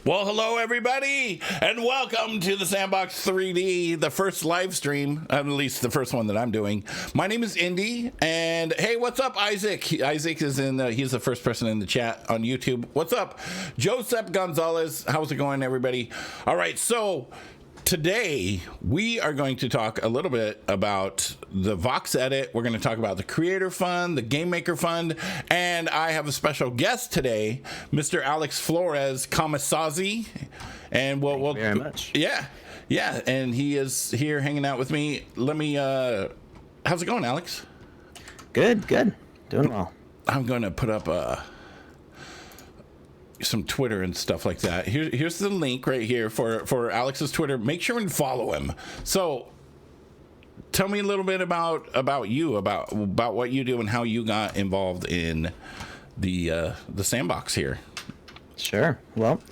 Well, hello, everybody, and welcome to the Sandbox 3D, the first live stream, at least the first one that I'm doing. My name is Indy, and hey, what's up, Isaac? Isaac is he's the first person in the chat on YouTube. What's up, Joseph Gonzalez? How's it going, everybody? All right, so today we are going to talk a little bit about the VoxEdit. We're going to talk about the Creator Fund, the Game Maker Fund, and I have a special guest today, Mr. Alex Flores Kamasazi. And Thank you very much. Yeah, and he is here hanging out with me. Let me how's it going, Alex? Good. Doing well. I'm going to put up some Twitter and stuff like that. Here's the link right here for Alex's Twitter. Make sure and follow him. So tell me a little bit about you, about what you do and how you got involved in the Sandbox here. Sure. Well,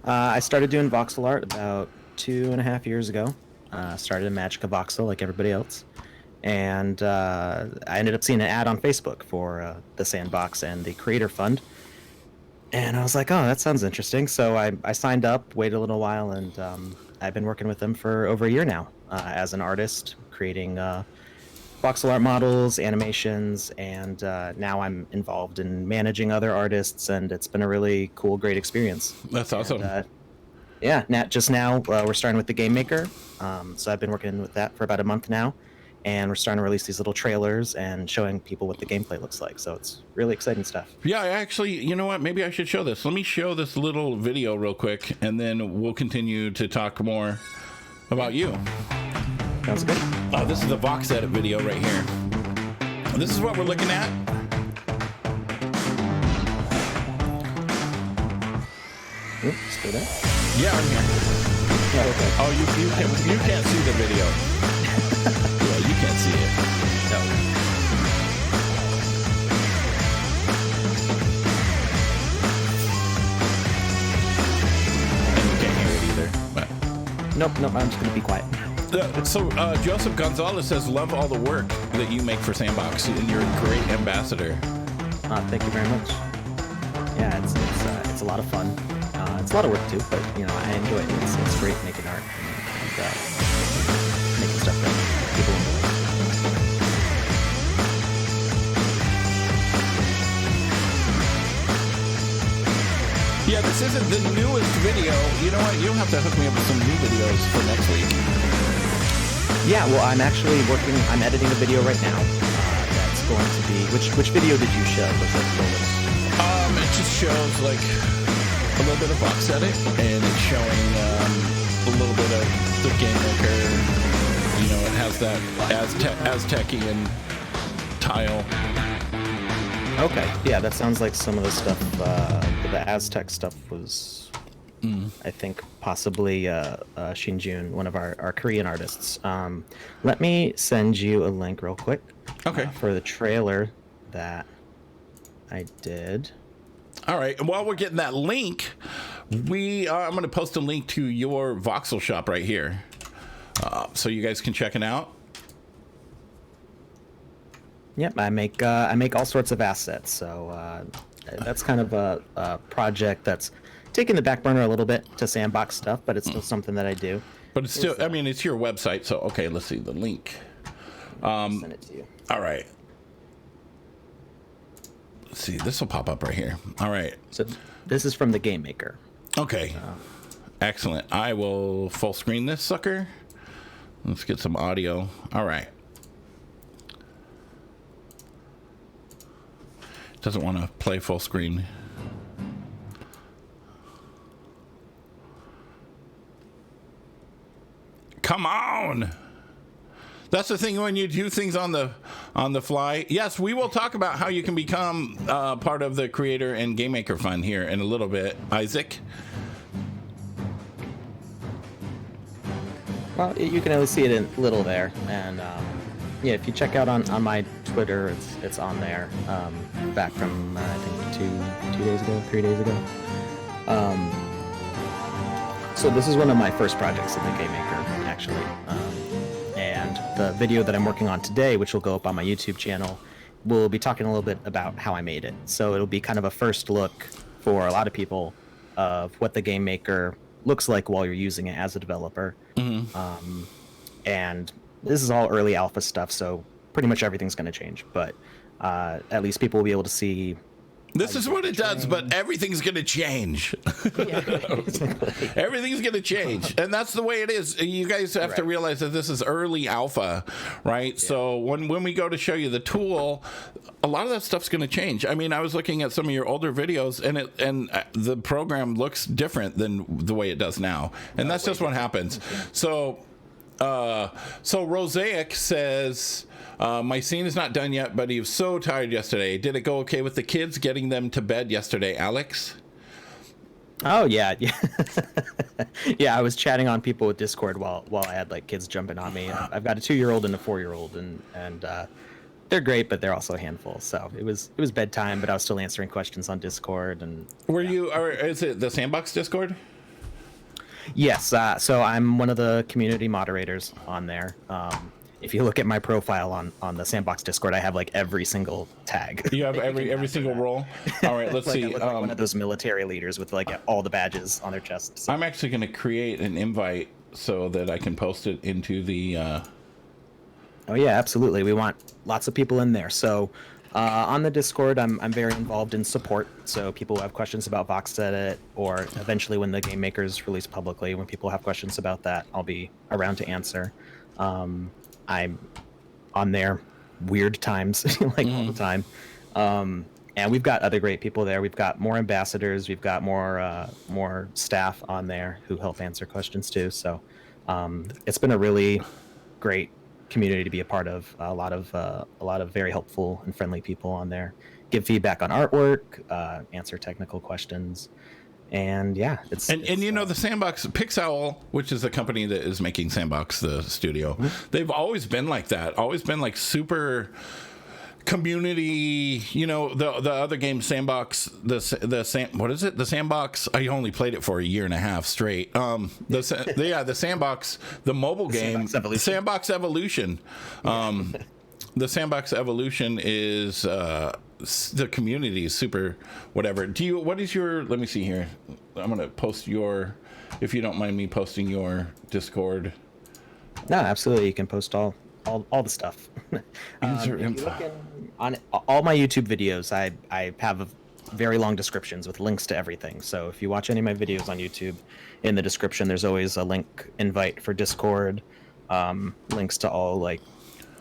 I started doing voxel art about 2.5 years ago. Started in Magic of Voxel like everybody else. And I ended up seeing an ad on Facebook for the Sandbox and the Creator Fund. And I was like, oh, that sounds interesting. So I signed up, waited a little while, and I've been working with them for over a year now as an artist, creating voxel art models, animations, and now I'm involved in managing other artists, and it's been a really cool, great experience. That's awesome. And, just now we're starting with the Game Maker. So I've been working with that for about a month now. And we're starting to release these little trailers and showing people what the gameplay looks like. So it's really exciting stuff. Yeah, actually, you know what? Maybe I should show this. Let me show this little video real quick, and then we'll continue to talk more about you. Sounds good. This is a VoxEdit video right here. This is what we're looking at. Oops, still there? Yeah, I'm here. Oh, okay. Oh, you can't see the video. Yeah, you can't see it. No. And you can't hear it either. But. Nope, I'm just going to be quiet. So Joseph Gonzalez says, love all the work that you make for Sandbox, and you're a great ambassador. Thank you very much. Yeah, it's a lot of fun. It's a lot of work too, but I enjoy it. It's great making art and making stuff that people enjoy. Yeah, this isn't the newest video. You know what? You don't have to hook me up with some new videos for next week. Yeah, well, I'm editing a video right now. That's going to be which video did you show? Was it it just shows like a little bit of VoxEdit, and it's showing a little bit of the Game Maker. It has that Aztecian tile. Okay, yeah, that sounds like some of the stuff. The Aztec stuff was, I think, possibly Shinjun, one of our Korean artists. Let me send you a link real quick. Okay. For the trailer that I did. All right, and while we're getting that link, I'm going to post a link to your voxel shop right here, so you guys can check it out. Yep, I make all sorts of assets. So that's kind of a project that's taking the back burner a little bit to Sandbox stuff, but it's still something that I do. But it's still, it's your website. So okay, let's see the link. Send it to you. All right. Let's see, this will pop up right here. All right. So this is from the Game Maker. Okay. Excellent. I will full screen this sucker. Let's get some audio. All right. Doesn't want to play full screen. Come on. That's the thing when you do things on the fly. Yes, we will talk about how you can become part of the Creator and Game Maker Fund here in a little bit. Isaac? Well, you can only see it in little there, and yeah, if you check out on my Twitter, it's on there. Back from I think 2 days ago, 3 days ago. So this is one of my first projects in the Game Maker, actually. And the video that I'm working on today, which will go up on my YouTube channel, we'll be talking a little bit about how I made it. So it'll be kind of a first look for a lot of people of what the game maker looks like while you're using it as a developer. And this is all early alpha stuff, so pretty much everything's going to change. But at least people will be able to see. This is what it does, but everything's going to change. Everything's going to change. And that's the way it is. You guys have to realize that this is early alpha, right? Yeah. So when we go to show you the tool, a lot of that stuff's going to change. I mean, I was looking at some of your older videos, and the program looks different than the way it does now. And that's just what happens. So Rosaic says... my scene is not done yet, but he was so tired yesterday. Did it go okay with the kids getting them to bed yesterday, Alex? Oh, yeah. Yeah, I was chatting on people with Discord while I had like kids jumping on me. I've got a 2-year-old and a 4-year-old, and they're great, but they're also a handful. So it was bedtime, but I was still answering questions on Discord. And is it the Sandbox Discord? Yes. So I'm one of the community moderators on there. If you look at my profile on the Sandbox Discord, I have like every single tag. You have every single role? All right, let's see. I look like one of those military leaders with like all the badges on their chest. So. I'm actually going to create an invite so that I can post it into the... Oh, yeah, absolutely. We want lots of people in there. So on the Discord, I'm very involved in support. So people who have questions about VoxEdit, or eventually when the game maker is released publicly, when people have questions about that, I'll be around to answer. I'm on there weird times, like all the time. And we've got other great people there. We've got more ambassadors. We've got more staff on there who help answer questions too. So it's been a really great community to be a part of. A lot of very helpful and friendly people on there. Give feedback on artwork, answer technical questions. And yeah, it's you know, the Sandbox Pixel, which is the company that is making Sandbox, the studio, they've always been like that, always been like super community. You know, the other game Sandbox, the Sandbox, I only played it for a year and a half straight. The Sandbox, the mobile game, Sandbox Evolution. The Sandbox Evolution is the community is super whatever. What is your, let me see here. I'm going to post your, if you don't mind me posting your Discord. No, absolutely. You can post all the stuff. User info. On all my YouTube videos, I have very long descriptions with links to everything. So if you watch any of my videos on YouTube, in the description, there's always a link invite for Discord, links to all like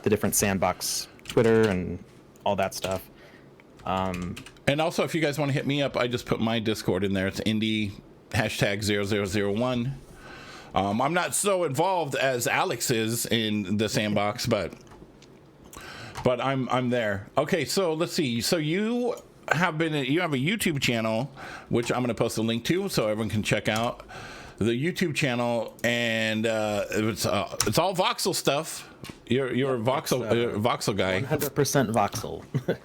the different Sandbox Twitter and all that stuff. And also, if you guys want to hit me up, I just put my Discord in there. It's indie #0001. I'm not so involved as Alex is in the Sandbox, but I'm there. Okay, so let's see. So you have a YouTube channel, which I'm going to post a link to, so everyone can check out the YouTube channel, and it's all voxel stuff. You're a voxel guy. 100% voxel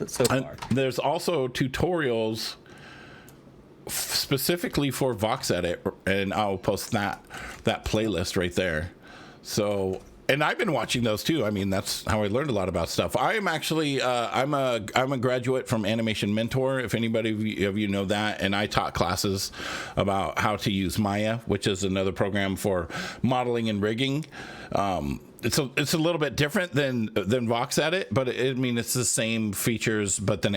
so far. And there's also tutorials specifically for VoxEdit, and I'll post that playlist right there. So, and I've been watching those too. I mean, that's how I learned a lot about stuff. I am actually I'm a graduate from Animation Mentor, if anybody of you know that, and I taught classes about how to use Maya, which is another program for modeling and rigging. It's a little bit different than VoxEdit, but it's the same features, but then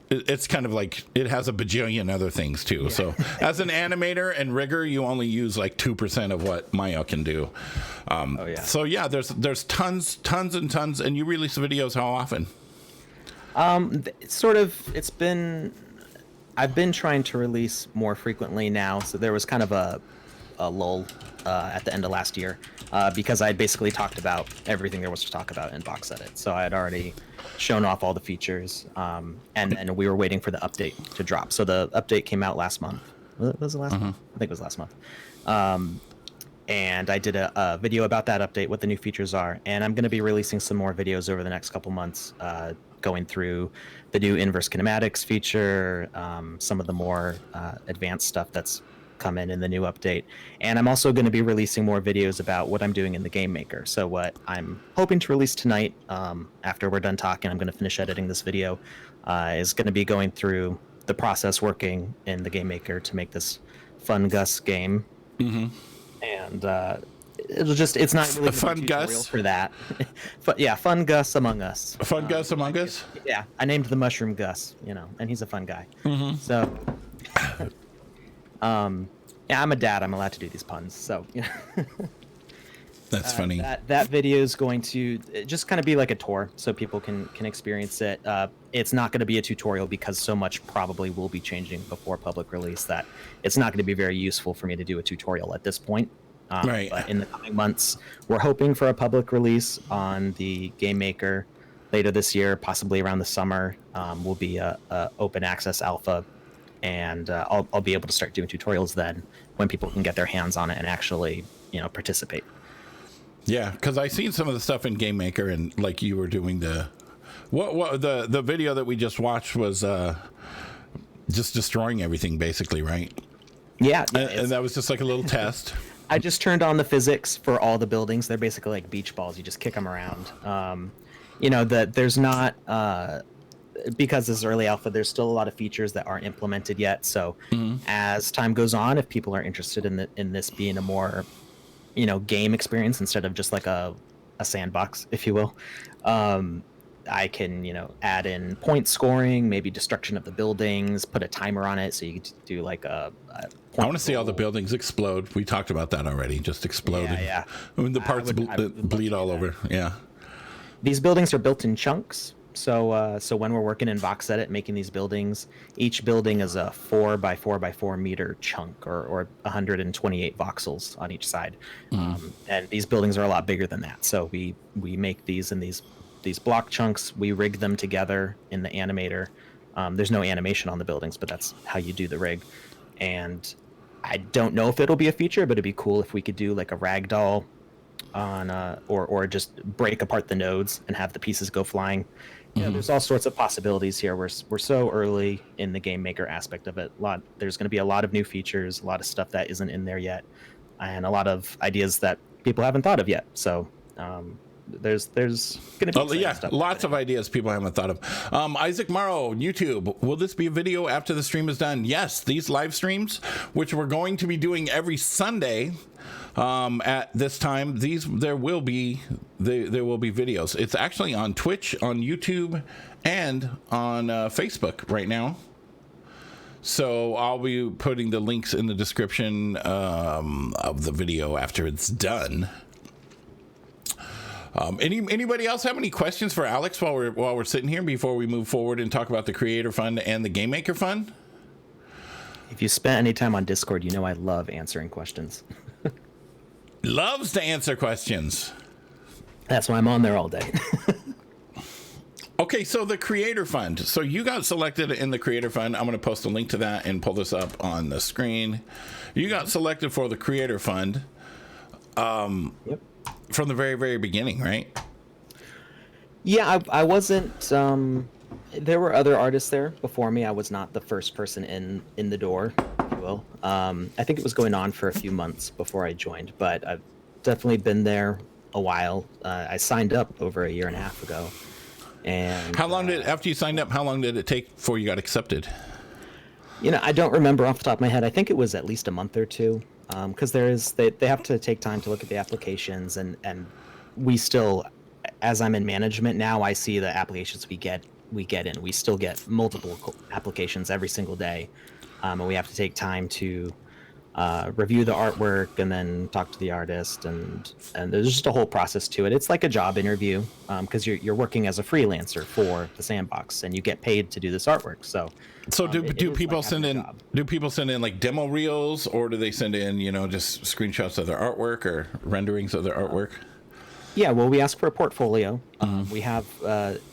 it's kind of like it has a bajillion other things too. Yeah. So as an animator and rigger, you only use like 2% of what Maya can do. So yeah, there's tons and tons. And you release videos how often? I've been trying to release more frequently now. So there was kind of a lull at the end of last year because I had basically talked about everything there was to talk about in VoxEdit. So I had already shown off all the features, and then we were waiting for the update to drop. So the update came out last month. Was it last month? I think it was last month. And I did a video about that update, what the new features are, and I'm going to be releasing some more videos over the next couple months, going through the new inverse kinematics feature, some of the more advanced stuff that's come in the new update. And I'm also going to be releasing more videos about what I'm doing in the game maker. So what I'm hoping to release tonight, after we're done talking, I'm going to finish editing this video, is going to be going through the process working in the game maker to make this Fun Gus game. Mm-hmm. And it's not really Fun a tutorial Gus for that. But yeah, Fun Gus Among Us. Fun Gus Among Us. Yeah, I named the mushroom Gus, and he's a fun guy. Mm-hmm. So, yeah, I'm a dad. I'm allowed to do these puns. So, That's funny. That video is going to just kind of be like a tour, so people can experience it. It's not going to be a tutorial because so much probably will be changing before public release that it's not going to be very useful for me to do a tutorial at this point. Right. But in the coming months, we're hoping for a public release on the Game Maker later this year, possibly around the summer. Will be a open access alpha, and I'll be able to start doing tutorials then when people can get their hands on it and actually participate. Yeah, because I seen some of the stuff in Game Maker, and like you were doing the video that we just watched was just destroying everything basically, right? Yeah, and that was just like a little test. I just turned on the physics for all the buildings. They're basically like beach balls. You just kick them around. That there's not because this is early alpha. There's still a lot of features that aren't implemented yet. So as time goes on, if people are interested in this being a more game experience instead of just like a sandbox, if you will, I can add in point scoring, maybe destruction of the buildings, put a timer on it so you can do like a I want to see all the buildings explode. We talked about that already. Just explode. Yeah. I mean, the parts bleed all over. Yeah. These buildings are built in chunks. So when we're working in VoxEdit making these buildings, each building is a 4 by 4 by 4 meter chunk or 128 voxels on each side. And these buildings are a lot bigger than that. So we make these in these block chunks. We rig them together in the animator. There's no animation on the buildings, but that's how you do the rig. And I don't know if it'll be a feature, but it'd be cool if we could do like a ragdoll on or just break apart the nodes and have the pieces go flying. There's all sorts of possibilities here. We're so early in the game maker aspect of it. There's going to be a lot of new features, a lot of stuff that isn't in there yet, and a lot of ideas that people haven't thought of yet. So there's going to be stuff lots of ideas people haven't thought of. Isaac Morrow, YouTube, will this be a video after the stream is done? Yes, these live streams, which we're going to be doing every Sunday at this time, there will be videos. It's actually on Twitch, on YouTube, and on Facebook right now. So I'll be putting the links in the description of the video after it's done. Anybody else have any questions for Alex while we're sitting here before we move forward and talk about the Creator Fund and the Game Maker Fund? If you spent any time on Discord, I love answering questions. Loves to answer questions. That's why I'm on there all day. Okay, so the Creator Fund. So you got selected in the Creator Fund. I'm going to post a link to that and pull this up on the screen. You got selected for the Creator Fund. Yep. From the very, very beginning, right? Yeah, I wasn't. There were other artists there before me. I was not the first person in the door, if you will. I think it was going on for a few months before I joined, but I've definitely been there a while. I signed up over a year and a half ago. And how long after you signed up, how long did it take before you got accepted? I don't remember off the top of my head. I think it was at least a month or two. Because they have to take time to look at the applications, and we still, as I'm in management now, I see the applications we get in. We still get multiple applications every single day, and we have to take time to review the artwork and then talk to the artist, and there's just a whole process to it. It's like a job interview because you're working as a freelancer for the Sandbox, and you get paid to do this artwork. So do people send in like demo reels, or do they send in just screenshots of their artwork or renderings of their artwork? Yeah, well, we ask for a portfolio. We have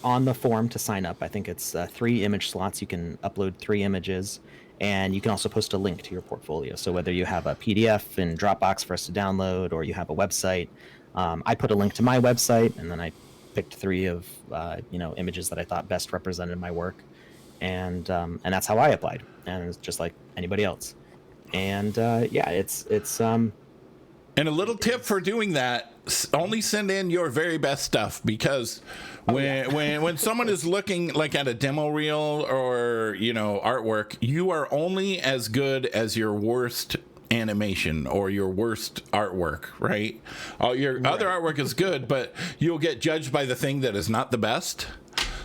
on the form to sign up, I think it's 3 image slots. You can upload 3 images, and you can also post a link to your portfolio. So whether you have a PDF in Dropbox for us to download, or you have a website, I put a link to my website, and then I picked 3 of images that I thought best represented my work. And that's how I applied, and it's just like anybody else. And it's And a little tip for doing that: only send in your very best stuff, because when someone is looking like at a demo reel or artwork, you are only as good as your worst animation or your worst artwork, right? Your other artwork is good, but you'll get judged by the thing that is not the best.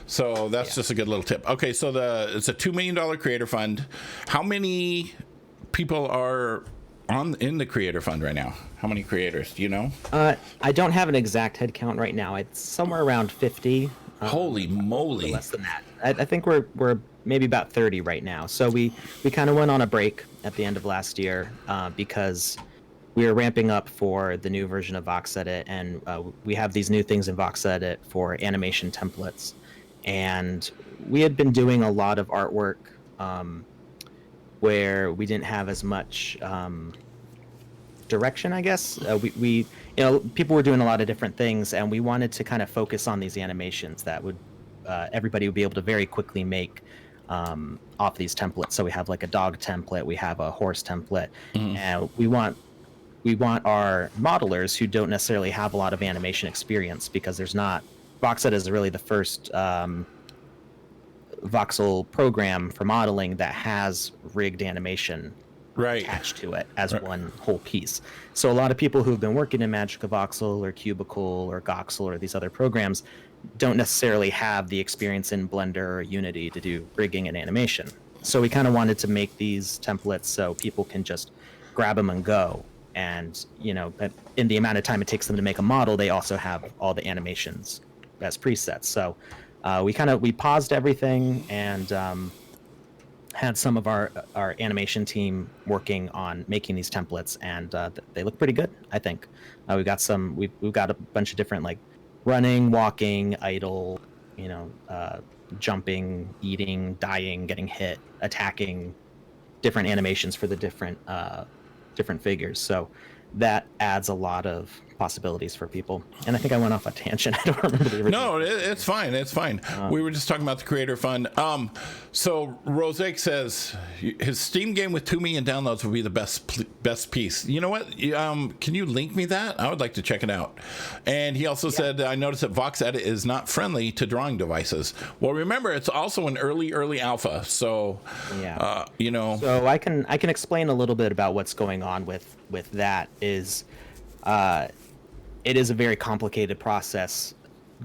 So that's just a good little tip. Okay, so it's a $2 million creator fund. How many people are in the creator fund right now? How many creators, do you know? I don't have an exact head count right now. It's somewhere around 50. Holy moly. Less than that. I think we're maybe about 30 right now. So we kind of went on a break at the end of last year because we were ramping up for the new version of VoxEdit, and we have these new things in VoxEdit for animation templates. And we had been doing a lot of artwork where we didn't have as much direction, I guess. We people were doing a lot of different things, and we wanted to kind of focus on these animations that would everybody would be able to very quickly make off these templates. So we have like a dog template, we have a horse template, and we want our modelers who don't necessarily have a lot of animation experience, because VoxEdit is really the first voxel program for modeling that has rigged animation attached to it as one whole piece. So a lot of people who've been working in Magica Voxel or Cubicle or Goxel or these other programs don't necessarily have the experience in Blender or Unity to do rigging and animation. So we kind of wanted to make these templates so people can just grab them and go. And, in the amount of time it takes them to make a model, they also have all the animations as presets. So we paused everything and had some of our animation team working on making these templates, and they look pretty good, I think. We've got a bunch of different, like, running, walking, idle, jumping, eating, dying, getting hit, attacking, different animations for the different figures. So that adds a lot of possibilities for people. And I think I went off a tangent. I don't remember the original. No, it's fine. It's fine. We were just talking about the creator fund. So Rosaic says his Steam game with 2 million downloads would be the best piece. You know what? Can you link me that? I would like to check it out. And he also said, I noticed that VoxEdit is not friendly to drawing devices. Well, remember, it's also an early alpha. So, So I can explain a little bit about what's going on with that. It is a very complicated process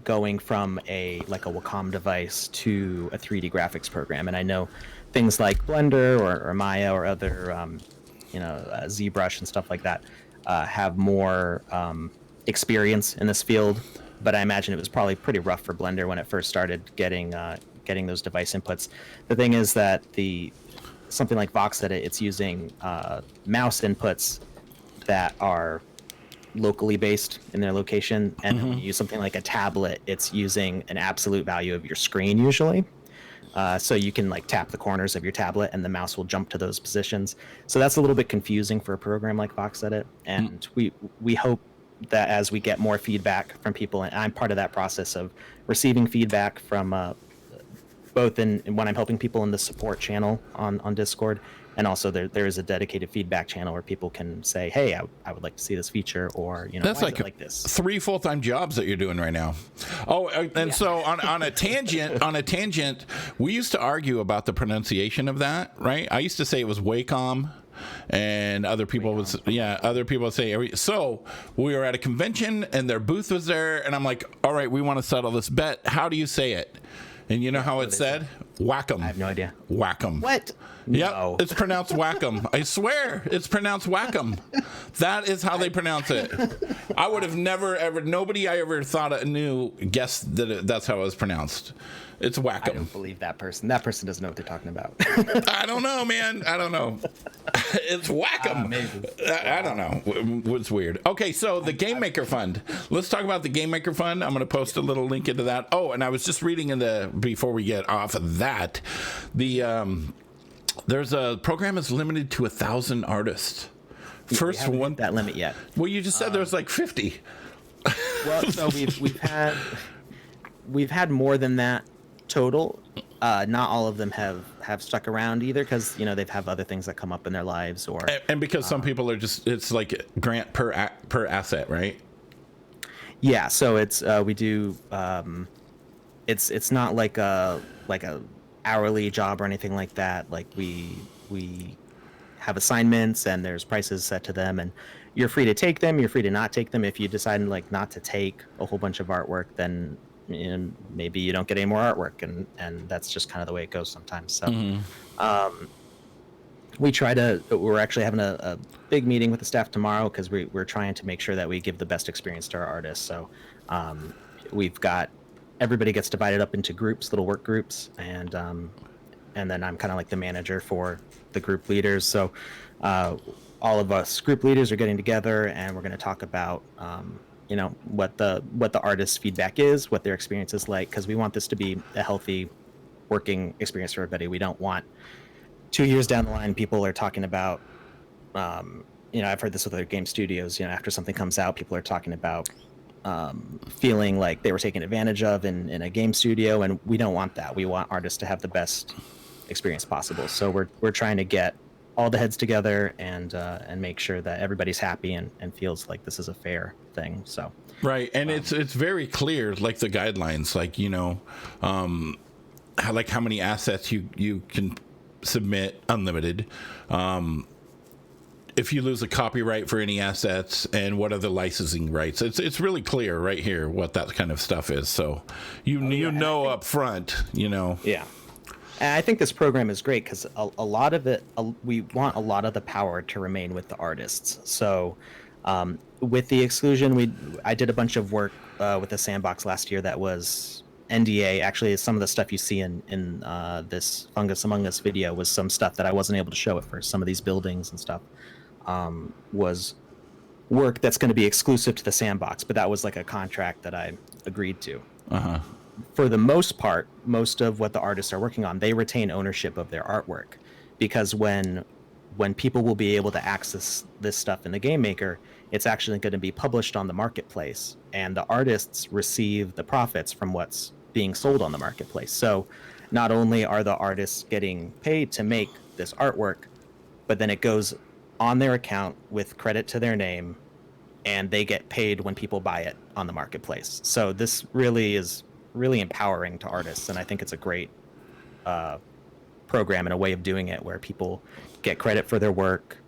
going from a Wacom device to a 3D graphics program. And I know things like Blender or Maya or other, ZBrush and stuff like that have more experience in this field. But I imagine it was probably pretty rough for Blender when it first started getting those device inputs. The thing is that something like VoxEdit, it's using mouse inputs that are locally based in their location, and when you use something like a tablet, it's using an absolute value of your screen usually. So you can tap the corners of your tablet and the mouse will jump to those positions. So that's a little bit confusing for a program like VoxEdit, and we hope that as we get more feedback from people, and I'm part of that process of receiving feedback from both in when I'm helping people in the support channel on Discord, and also there is a dedicated feedback channel where people can say, hey, I would like to see this feature, or that's why is it like this? 3 full-time jobs that you're doing right now. Oh, and so on a tangent, we used to argue about the pronunciation of that, right? I used to say it was Wacom, and other people would say. So we were at a convention and their booth was there, and I'm like, all right, we want to settle this bet. How do you say it? And you know how it's said? Whack 'em. I have no idea. Whack 'em. What? Yep, No. it's pronounced whack 'em. I swear, it's pronounced whack 'em. That is how they pronounce it. I would have never, ever, nobody I ever thought I knew guessed that that's how it was pronounced. It's whack 'em. I don't believe that person. That person doesn't know what they're talking about. I don't know, man. I don't know. It's whack 'em. Maybe. I don't know. It's weird. Okay, so the Game Maker Fund. Let's talk about the Game Maker Fund. I'm going to post a little link into that. Oh, and I was just reading before we get off of that, there's a program that's limited to 1,000 artists. We haven't hit that limit yet. Well, you just said there was 50. Well, so we've had more than that total. Not all of them have have stuck around either because they've have other things that come up in their lives, or And because some people are just, it's like grant per asset, right? yeah. So it's we do it's not like a hourly job or anything like that. Like we have assignments and there's prices set to them, and you're free to take them, you're free to not take them. If you decide like not to take a whole bunch of artwork, then maybe you don't get any more artwork, and that's just kind of the way it goes sometimes. So um we're actually having a big meeting with the staff tomorrow because we're trying to make sure that we give the best experience to our artists. So we've got everybody gets divided up into groups, little work groups, and then I'm kind of like the manager for the group leaders. So all of us group leaders are getting together, and we're going to talk about what the artist's feedback is, what their experience is like, because we want this to be a healthy working experience for everybody. We don't want 2 years down the line people are talking about I've heard this with other game studios. After something comes out, people are talking about feeling like they were taken advantage of in a game studio, and we don't want that. We want artists to have the best experience possible. So we're trying to get all the heads together and make sure that everybody's happy and feels like this is a fair thing. So right, and it's very clear, like the guidelines, like how many assets you can submit, unlimited. If you lose a copyright for any assets, and what are the licensing rights, it's really clear right here what that kind of stuff is. So know up front, Yeah. And I think this program is great because a lot of it, we want a lot of the power to remain with the artists. So with the exclusion, I did a bunch of work with the Sandbox last year that was NDA. Actually, some of the stuff you see in this Fungus Among Us video was some stuff that I wasn't able to show at first. Some of these buildings and stuff was work that's going to be exclusive to the Sandbox, but that was like a contract that I agreed to. For the most part, most of what the artists are working on, they retain ownership of their artwork, because when people will be able to access this stuff in the Game Maker, it's actually going to be published on the marketplace, and the artists receive the profits from what's being sold on the marketplace. So not only are the artists getting paid to make this artwork, but then it goes on their account with credit to their name, and they get paid when people buy it on the marketplace. So this really is really empowering to artists, and I think it's a great program and a way of doing it where people get credit for their work,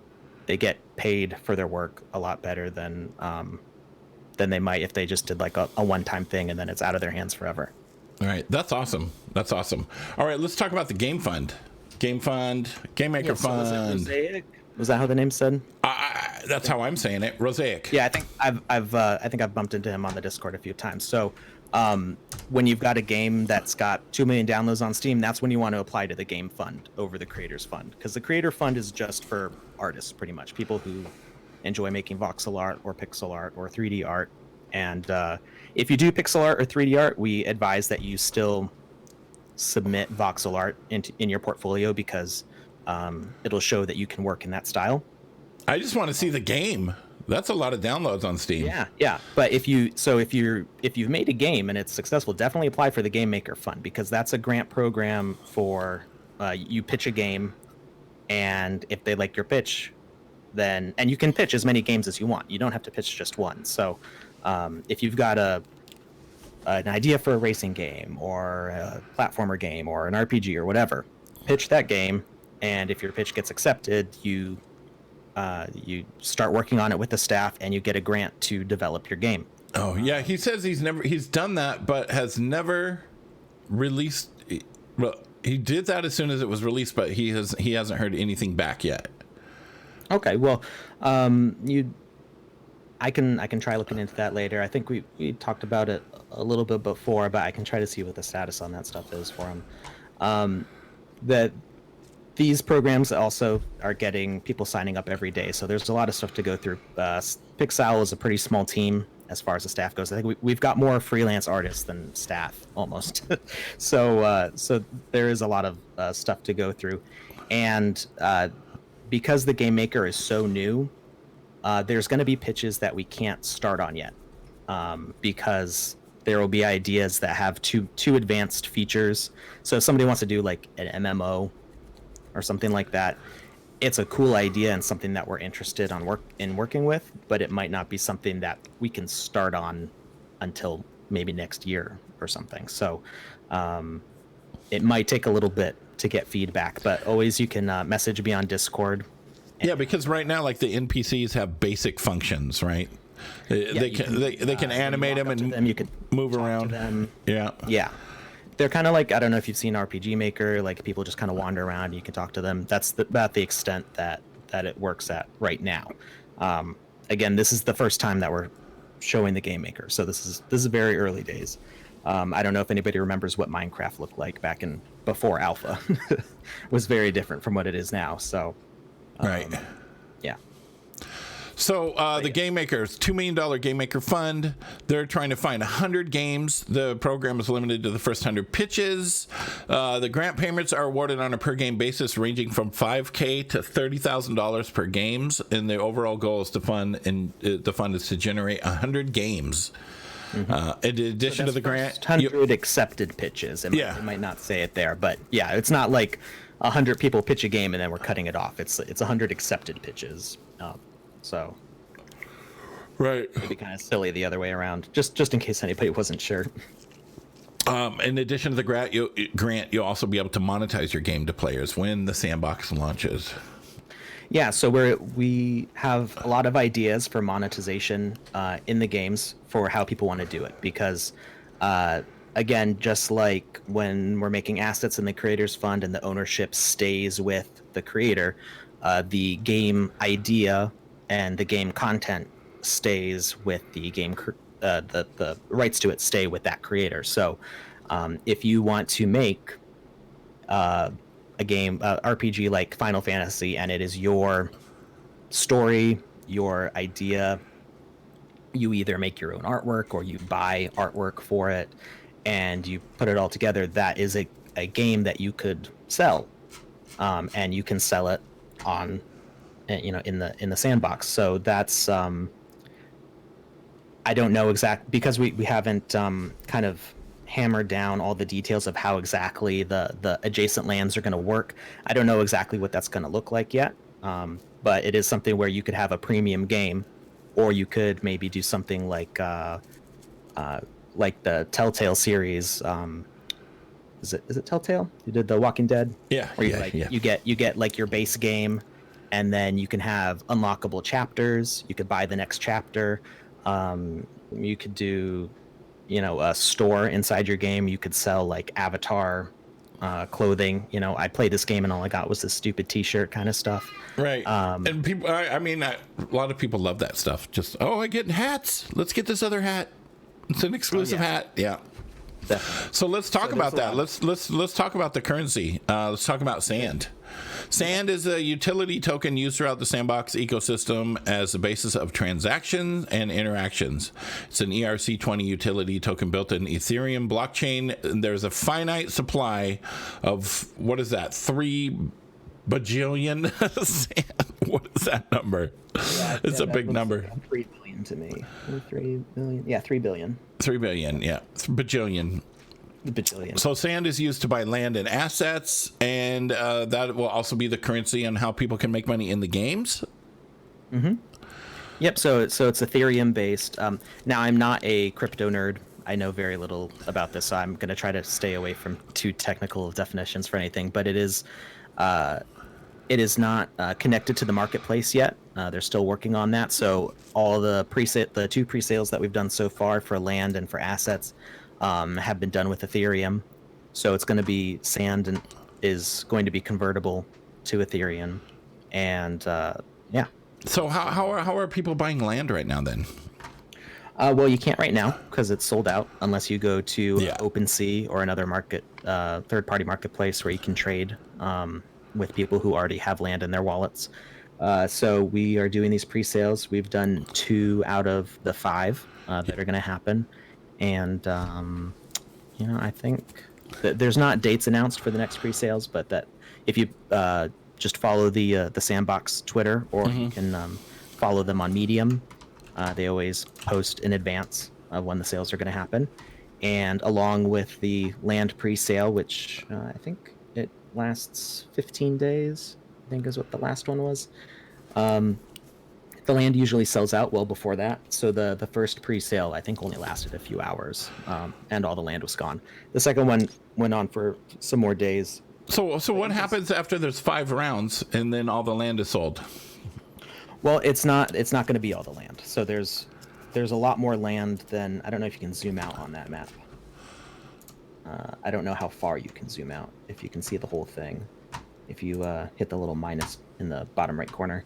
they get paid for their work a lot better than they might if they just did like a one-time thing and then it's out of their hands forever. All right, that's awesome. All right, let's talk about the Game Fund. Game Maker Fund. Was that how the name said? That's how I'm saying it. Rosaic. Yeah, I think I've bumped into him on the Discord a few times. So when you've got a game that's got 2 million downloads on Steam, that's when you want to apply to the Game Fund over the Creators Fund, because the Creator Fund is just for artists, pretty much people who enjoy making voxel art or pixel art or 3D art. And if you do pixel art or 3D art, we advise that you still submit voxel art in your portfolio, because it'll show that you can work in that style. I just want to see the game. That's a lot of downloads on Steam. Yeah. But if you've made a game and it's successful, definitely apply for the Game Maker Fund, because that's a grant program for you pitch a game, and if they like your pitch, and you can pitch as many games as you want. You don't have to pitch just one. So if you've got an idea for a racing game or a platformer game or an RPG or whatever, pitch that game, and if your pitch gets accepted, you start working on it with the staff, and you get a grant to develop your game. Oh yeah, he says he's done that, but has never released. Well, he did that as soon as it was released, but he hasn't heard anything back yet. Okay, well, I can try looking into that later. I think we talked about it a little bit before, but I can try to see what the status on that stuff is for him. These programs also are getting people signing up every day, so there's a lot of stuff to go through. Pixel is a pretty small team as far as the staff goes. I think we've got more freelance artists than staff, almost. So there is a lot of stuff to go through. And because the Game Maker is so new, there's going to be pitches that we can't start on yet, because there will be ideas that have too advanced features. So if somebody wants to do like an MMO, or something like that, it's a cool idea and something that we're interested in working with, but it might not be something that we can start on until maybe next year or something. So it might take a little bit to get feedback, but always you can message me on Discord. Yeah, because right now, like, the NPCs have basic functions, right? They can animate them and you can move around. Yeah. They're kind of like, I don't know if you've seen RPG Maker, like people just kind of wander around and you can talk to them. That's about the extent that it works at right now. Again, this is the first time that we're showing the Game Maker, so this is very early days. I don't know if anybody remembers what Minecraft looked like back in before alpha. It was very different from what it is now. So, right. Yeah. So the Game Makers, $2 million Game Maker Fund. They're trying to find 100 games. The program is limited to the first 100 pitches. The grant payments are awarded on a per game basis, ranging from $5,000 to $30,000 per games. And the overall goal is to fund, and the fund is to generate 100 games. Mm-hmm. In addition to the grant, 100 accepted pitches. It might not say it there, but yeah, it's not like 100 people pitch a game and then we're cutting it off. It's 100 accepted pitches. So, right, it'd be kind of silly the other way around. Just in case anybody wasn't sure. In addition to the grant, you'll also be able to monetize your game to players when the Sandbox launches. Yeah, so we have a lot of ideas for monetization in the games for how people want to do it, because again, just like when we're making assets in the Creators Fund and the ownership stays with the creator, the game idea and the game content stays with the game, the rights to it stay with that creator. So if you want to make a game, RPG like Final Fantasy, and it is your story, your idea, you either make your own artwork or you buy artwork for it and you put it all together, that is a game that you could sell, and you can sell it on, in the Sandbox. So that's I don't know exact, because we haven't kind of hammered down all the details of how exactly the adjacent lands are going to work. I don't know exactly what that's going to look like yet, but it is something where you could have a premium game, or you could maybe do something like the Telltale series. Is it Telltale? You did the Walking Dead? Yeah. Where you get like your base game, and then you can have unlockable chapters. You could buy the next chapter. You could do, a store inside your game. You could sell like avatar clothing. I played this game and all I got was this stupid T-shirt kind of stuff. Right. And people, a lot of people love that stuff. Just, I get hats. Let's get this other hat. It's an exclusive hat. Yeah. Definitely. So let's talk about that. Let's talk about the currency. Let's talk about Sand. Sand is a utility token used throughout the Sandbox ecosystem as the basis of transactions and interactions. It's an ERC20 utility token built in Ethereum blockchain. And there's a finite supply of, what is that, 3 bajillion Sand. What is that number? It's a big number. Like 3 billion to me. 3 billion. Yeah, 3 billion. 3 billion, yeah. Bajillion. Bajillion. So Sand is used to buy land and assets, and that will also be the currency on how people can make money in the games. Mm-hmm. Yep. So it's Ethereum based. Now I'm not a crypto nerd. I know very little about this, so I'm going to try to stay away from too technical definitions for anything. But it is not connected to the marketplace yet. They're still working on that. So all the two pre-sales that we've done so far for land and for assets have been done with Ethereum. So it's going to be Sand and is going to be convertible to Ethereum, and yeah. So how are people buying land right now then? Well, you can't right now because it's sold out unless you go to OpenSea or another third-party marketplace where you can trade with people who already have land in their wallets. So we are doing these pre-sales. We've done 2 out of the 5 that are going to happen. And, I think that there's not dates announced for the next pre-sales, but that if you just follow the Sandbox Twitter, or you can follow them on Medium, they always post in advance of when the sales are going to happen. And along with the land pre-sale, which I think lasts 15 days, I think is what the last one was. The land usually sells out well before that. So the first pre-sale, I think, only lasted a few hours, and all the land was gone. The second one went on for some more days. So what happens after there's 5 rounds and then all the land is sold? Well, it's not going to be all the land. So there's a lot more land than, I don't know if you can zoom out on that map. I don't know how far you can zoom out, if you can see the whole thing. If you hit the little minus in the bottom right corner.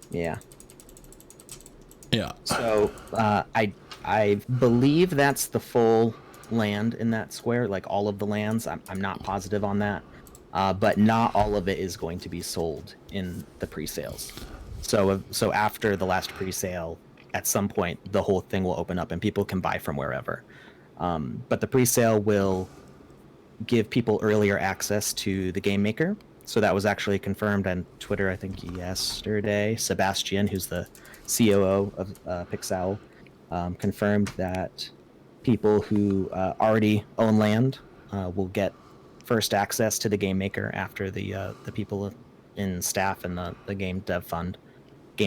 Yeah. Yeah. So I believe that's the full land in that square, like all of the lands. I'm not positive on that, but not all of it is going to be sold in the pre-sales. So after the last pre-sale, at some point the whole thing will open up and people can buy from wherever. But the pre-sale will give people earlier access to the game maker. So that was actually confirmed on Twitter, I think yesterday. Sebastian, who's the COO of Pixel, confirmed that people who already own land will get first access to the game maker after the people in staff and the game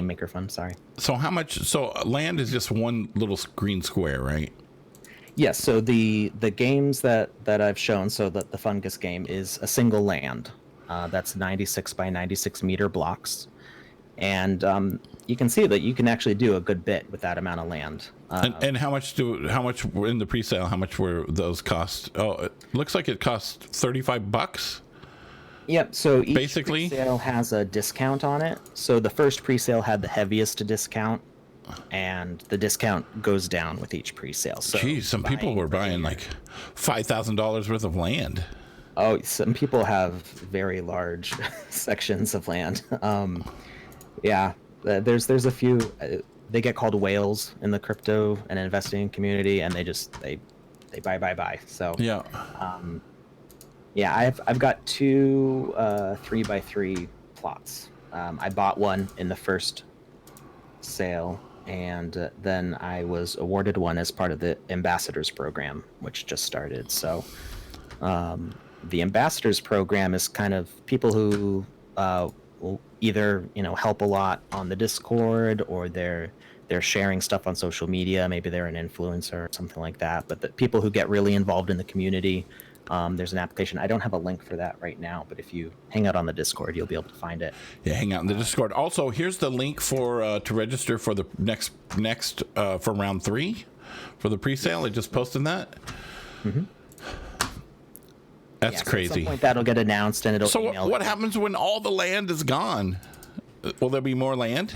maker fund. Sorry. So how much? So land is just one little green square, right? Yes. So the games that I've shown, so that the Fungus game is a single land. That's 96 by 96 meter blocks, and you can see that you can actually do a good bit with that amount of land. And how much were in the pre-sale? How much were those cost? Oh, it looks like it cost $35. Yep. So each basically pre-sale has a discount on it. So the first pre-sale had the heaviest discount, and the discount goes down with each pre-sale. So geez, some people were buying like $5,000 worth of land. Oh, some people have very large sections of land. Yeah, there's a few. They get called whales in the crypto and investing community, and they buy. So yeah, yeah. I've got 2 3x3 plots. I bought one in the first sale, and then I was awarded one as part of the ambassadors program, which just started. So. The ambassadors program is kind of people who will either help a lot on the Discord, or they're sharing stuff on social media. Maybe they're an influencer or something like that. But the people who get really involved in the community, there's an application. I don't have a link for that right now, but if you hang out on the Discord, you'll be able to find it. Yeah, hang out in the Discord. Also, here's the link for to register for the next for round 3 for the pre-sale. I just posted that. Mm-hmm. That's crazy. At some point that'll get announced, and it'll. So what happens when all the land is gone? Will there be more land?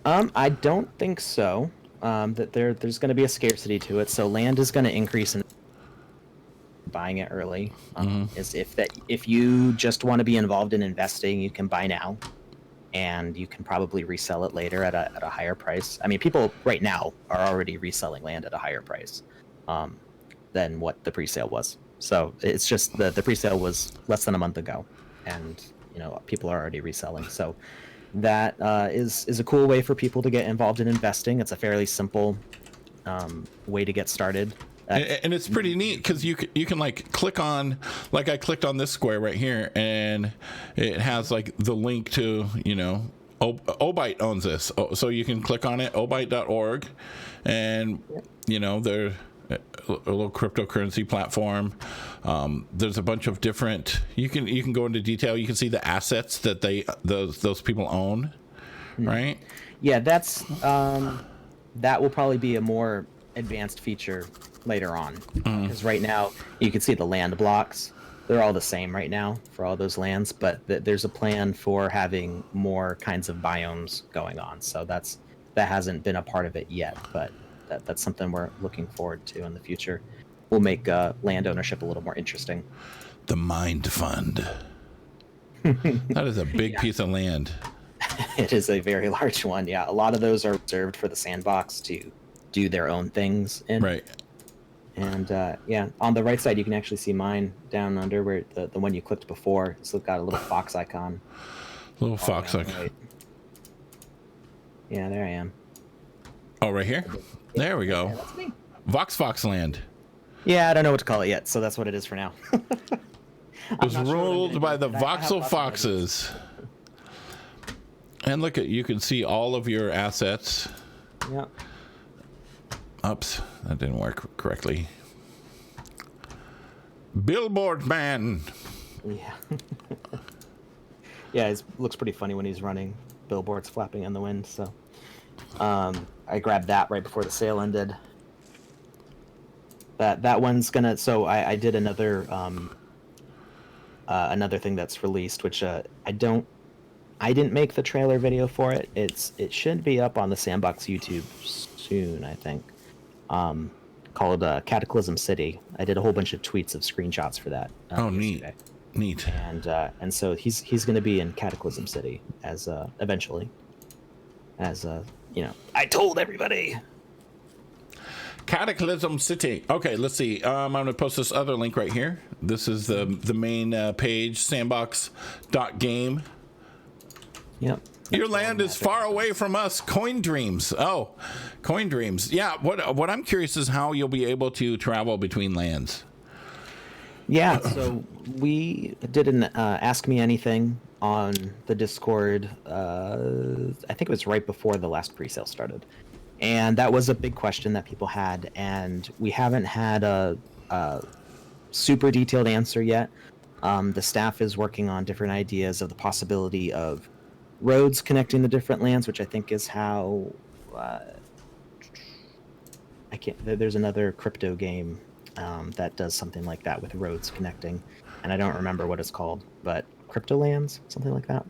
I don't think so. That there's going to be a scarcity to it, so land is going to increase in buying it early. Is if you just want to be involved in investing, you can buy now, and you can probably resell it later at a higher price. I mean, people right now are already reselling land at a higher price than what the pre-sale was. So it's just the pre-sale was less than a month ago, and people are already reselling. So that is a cool way for people to get involved in investing. It's a fairly simple way to get started. And it's pretty neat because you can like click on, like I clicked on this square right here, and it has like the link to Obyte owns this, so you can click on it, obyte.org, and they're a little cryptocurrency platform. There's a bunch of different. You can go into detail. You can see the assets that those people own, right? Yeah, that's that will probably be a more advanced feature later on, because right now you can see the land blocks. They're all the same right now for all those lands, but there's a plan for having more kinds of biomes going on. So that hasn't been a part of it yet, but that's something we're looking forward to in the future. We'll make land ownership a little more interesting. The Mind Fund. That is a big piece of land. It is a very large one. Yeah, a lot of those are reserved for the Sandbox to do their own things in. Right. And on the right side, you can actually see mine down under where the one you clicked before. It's got a little fox icon. Little fox icon. Right. Yeah, there I am. Oh, right here? There we go. Yeah, that's me. Vox land. Yeah, I don't know what to call it yet, so that's what it is for now. was ruled by the Voxel foxes. And look at, you can see all of your assets. Yeah. Oops, that didn't work correctly. Billboard man. Yeah. Yeah, it looks pretty funny when he's running. Billboards flapping in the wind. So, I grabbed that right before the sale ended. That one's gonna. So I did another thing that's released, which I didn't make the trailer video for it. It should be up on the Sandbox YouTube soon, I think. Called Cataclysm City. I did a whole bunch of tweets of screenshots for that. Neat. And so he's going to be in Cataclysm City as eventually, as I told everybody. Cataclysm City. Okay, let's see. I'm going to post this other link right here. This is the main page, sandbox.game. Yep. Your land is far away from us. Coin Dreams. Oh, Coin Dreams. Yeah. What I'm curious is how you'll be able to travel between lands. Yeah. So we did an Ask Me Anything on the Discord. I think it was right before the last pre-sale started, and that was a big question that people had, and we haven't had a super detailed answer yet. The staff is working on different ideas of the possibility of roads connecting the different lands, which I think is how there's another crypto game that does something like that with roads connecting, and I don't remember what it's called, but Crypto Lands, something like that.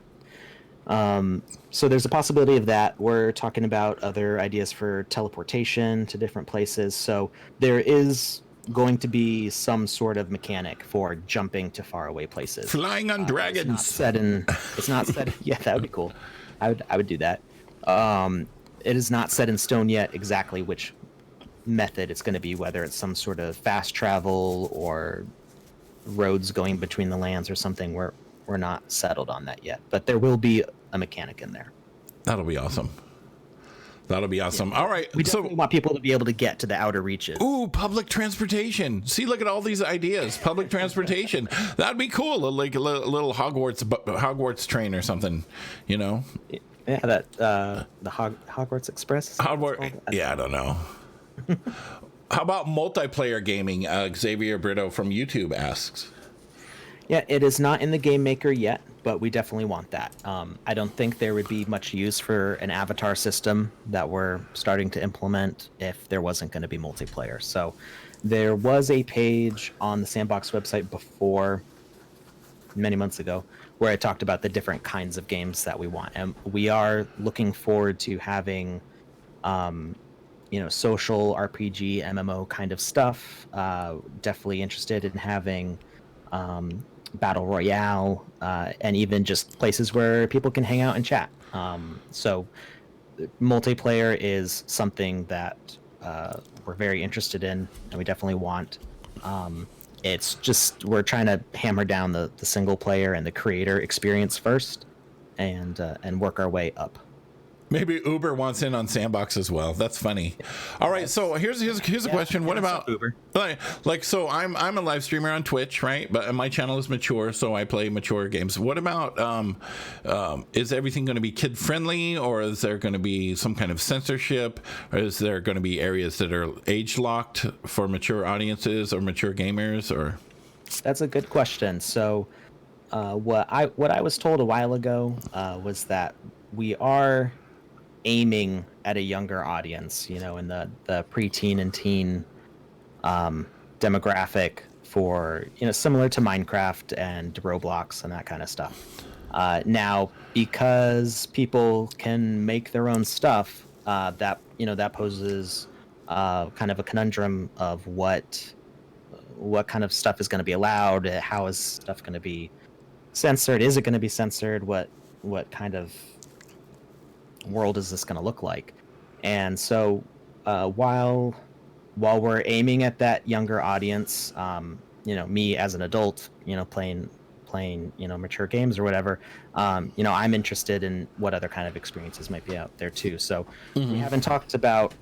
So there's a possibility of that. We're talking about other ideas for teleportation to different places, so there is going to be some sort of mechanic for jumping to faraway places. Flying on dragons. It's not set. Yeah, that would be cool. I would do that. It is not set in stone yet exactly which method it's going to be, whether it's some sort of fast travel or roads going between the lands or something. We're not settled on that yet, but there will be a mechanic in there. That'll be awesome. That'll be awesome. Yeah. All right. We definitely want people to be able to get to the outer reaches. Ooh, public transportation. See, look at all these ideas. Public transportation. That'd be cool. Like a little Hogwarts train or something, Yeah, that the Hogwarts Express. Yeah, I don't know. How about multiplayer gaming? Xavier Brito from YouTube asks. Yeah, it is not in the game maker yet, but we definitely want that. I don't think there would be much use for an avatar system that we're starting to implement if there wasn't going to be multiplayer. So there was a page on the Sandbox website before, many months ago, where I talked about the different kinds of games that we want. And we are looking forward to having, social RPG, MMO kind of stuff. Definitely interested in having Battle Royale, and even just places where people can hang out and chat. So multiplayer is something that we're very interested in, and we definitely want. It's just we're trying to hammer down the single player and the creator experience first, and work our way up. Maybe Uber wants in on Sandbox as well. That's funny. All right, so here's a question. What about Uber? So I'm a live streamer on Twitch, right? But my channel is mature, so I play mature games. What about is everything going to be kid friendly, or is there going to be some kind of censorship, or is there going to be areas that are age locked for mature audiences or mature gamers? Or that's a good question. So what I was told a while ago was that we are aiming at a younger audience, in the preteen and teen demographic for, similar to Minecraft and Roblox and that kind of stuff. Now, because people can make their own stuff, that poses kind of a conundrum of what kind of stuff is going to be allowed, how is stuff going to be censored, is it going to be censored, what kind of world is this going to look like? And so while we're aiming at that younger audience, me as an adult, playing mature games or whatever, I'm interested in what other kind of experiences might be out there too. So we haven't talked about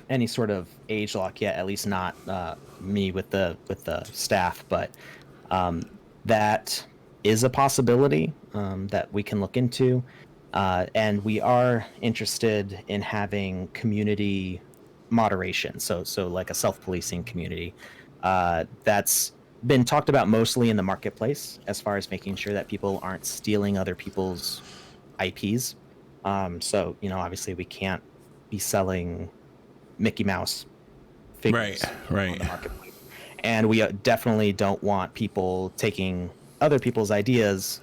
any sort of age lock yet, at least not me with the staff, but That is a possibility that we can look into. And we are interested in having community moderation, so like a self-policing community. That's been talked about mostly in the marketplace as far as making sure that people aren't stealing other people's IPs. So, obviously we can't be selling Mickey Mouse figures on the marketplace. And we definitely don't want people taking other people's ideas.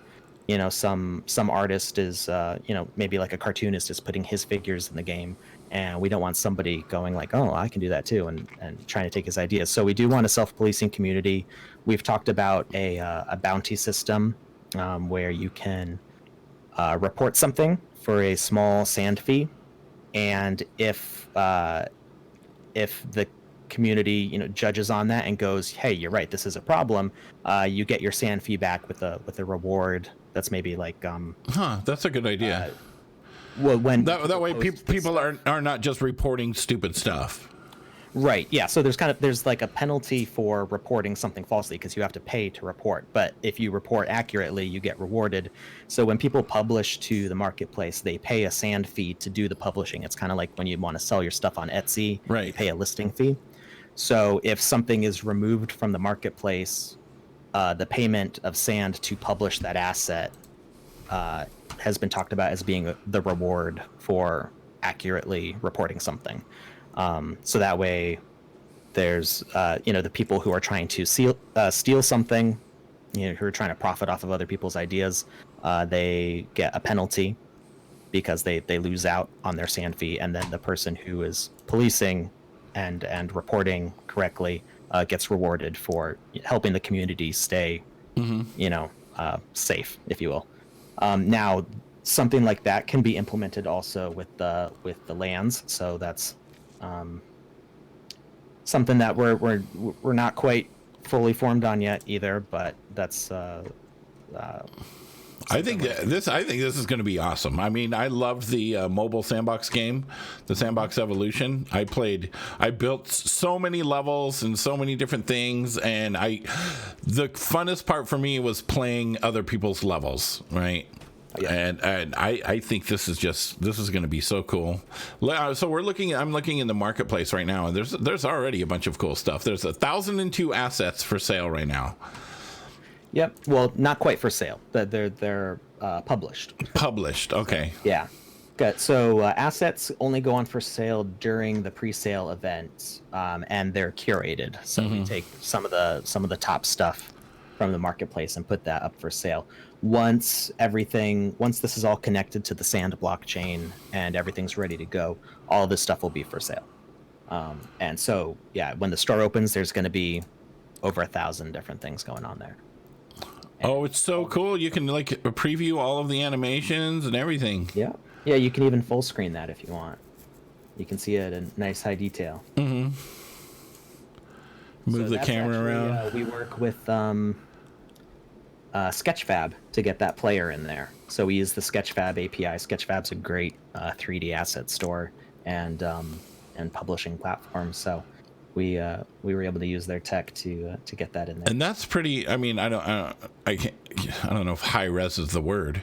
Some artist is, maybe like a cartoonist is putting his figures in the game, and we don't want somebody going like, oh, I can do that too, and trying to take his ideas. So we do want a self-policing community. We've talked about a bounty system where you can report something for a small sand fee, and if the community judges on that and goes, hey, you're right, this is a problem, you get your sand fee back with a reward that's maybe like that's a good idea. Well, when that way people are not just reporting stupid stuff. Right. Yeah. So there's like a penalty for reporting something falsely because you have to pay to report. But if you report accurately, you get rewarded. So when people publish to the marketplace, they pay a sand fee to do the publishing. It's kind of like when you want to sell your stuff on Etsy, right? You pay a listing fee. So if something is removed from the marketplace, the payment of sand to publish that asset has been talked about as being the reward for accurately reporting something. So that way, there's the people who are trying to steal something, who are trying to profit off of other people's ideas, they get a penalty because they lose out on their sand fee, and then the person who is policing and reporting correctly gets rewarded for helping the community stay, safe, if you will. Now, something like that can be implemented also with the lands. So that's something that we're not quite fully formed on yet either, but that's I think this is going to be awesome. I mean, I loved the mobile Sandbox game, the Sandbox Evolution. I built so many levels and so many different things, and the funnest part for me was playing other people's levels, right? Yeah. And I think this is going to be so cool. So I'm looking in the marketplace right now, and there's already a bunch of cool stuff. There's 1,002 assets for sale right now. Yep. Well, not quite for sale. They're published. Published. Okay. Yeah. Good. So assets only go on for sale during the pre-sale events, and they're curated. So we take some of the top stuff from the marketplace and put that up for sale. Once this is all connected to the Sand blockchain and everything's ready to go, all this stuff will be for sale. And so, yeah, when the store opens, there's going to be over 1,000 different things going on there. Oh, it's so cool. You can like preview all of the animations and everything. Yeah. Yeah, you can even full screen that if you want. You can see it in nice high detail. Mm-hmm. Move the camera around. We work with Sketchfab to get that player in there. So we use the Sketchfab API. Sketchfab's a great 3D asset store and publishing platform. So we were able to use their tech to get that in there. And that's pretty. I mean, I don't know if high res is the word,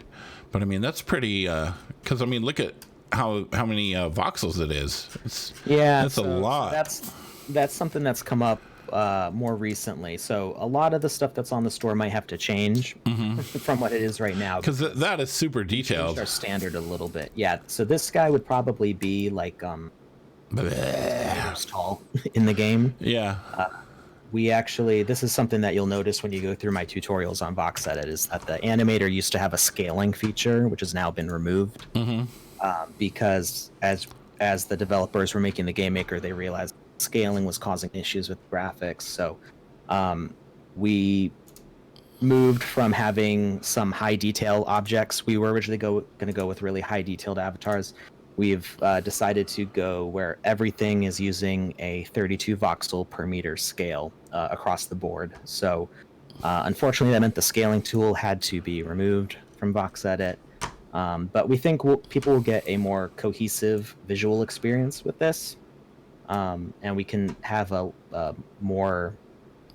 but I mean that's pretty. Because I mean, look at how many voxels it is. That's a lot. That's something that's come up more recently. So a lot of the stuff that's on the store might have to change from what it is right now. Because that is super detailed. Our standard a little bit. Yeah. So this guy would probably be like meters tall in the game. Yeah. This is something that you'll notice when you go through my tutorials on VoxEdit, is that the animator used to have a scaling feature, which has now been removed. Because as the developers were making the game maker, they realized scaling was causing issues with graphics. So we moved from having some high detail objects. We were originally going to go with really high detailed avatars. We've decided to go where everything is using a 32 voxel per meter scale across the board. So unfortunately, that meant the scaling tool had to be removed from VoxEdit. But we think people will get a more cohesive visual experience with this. And we can have a more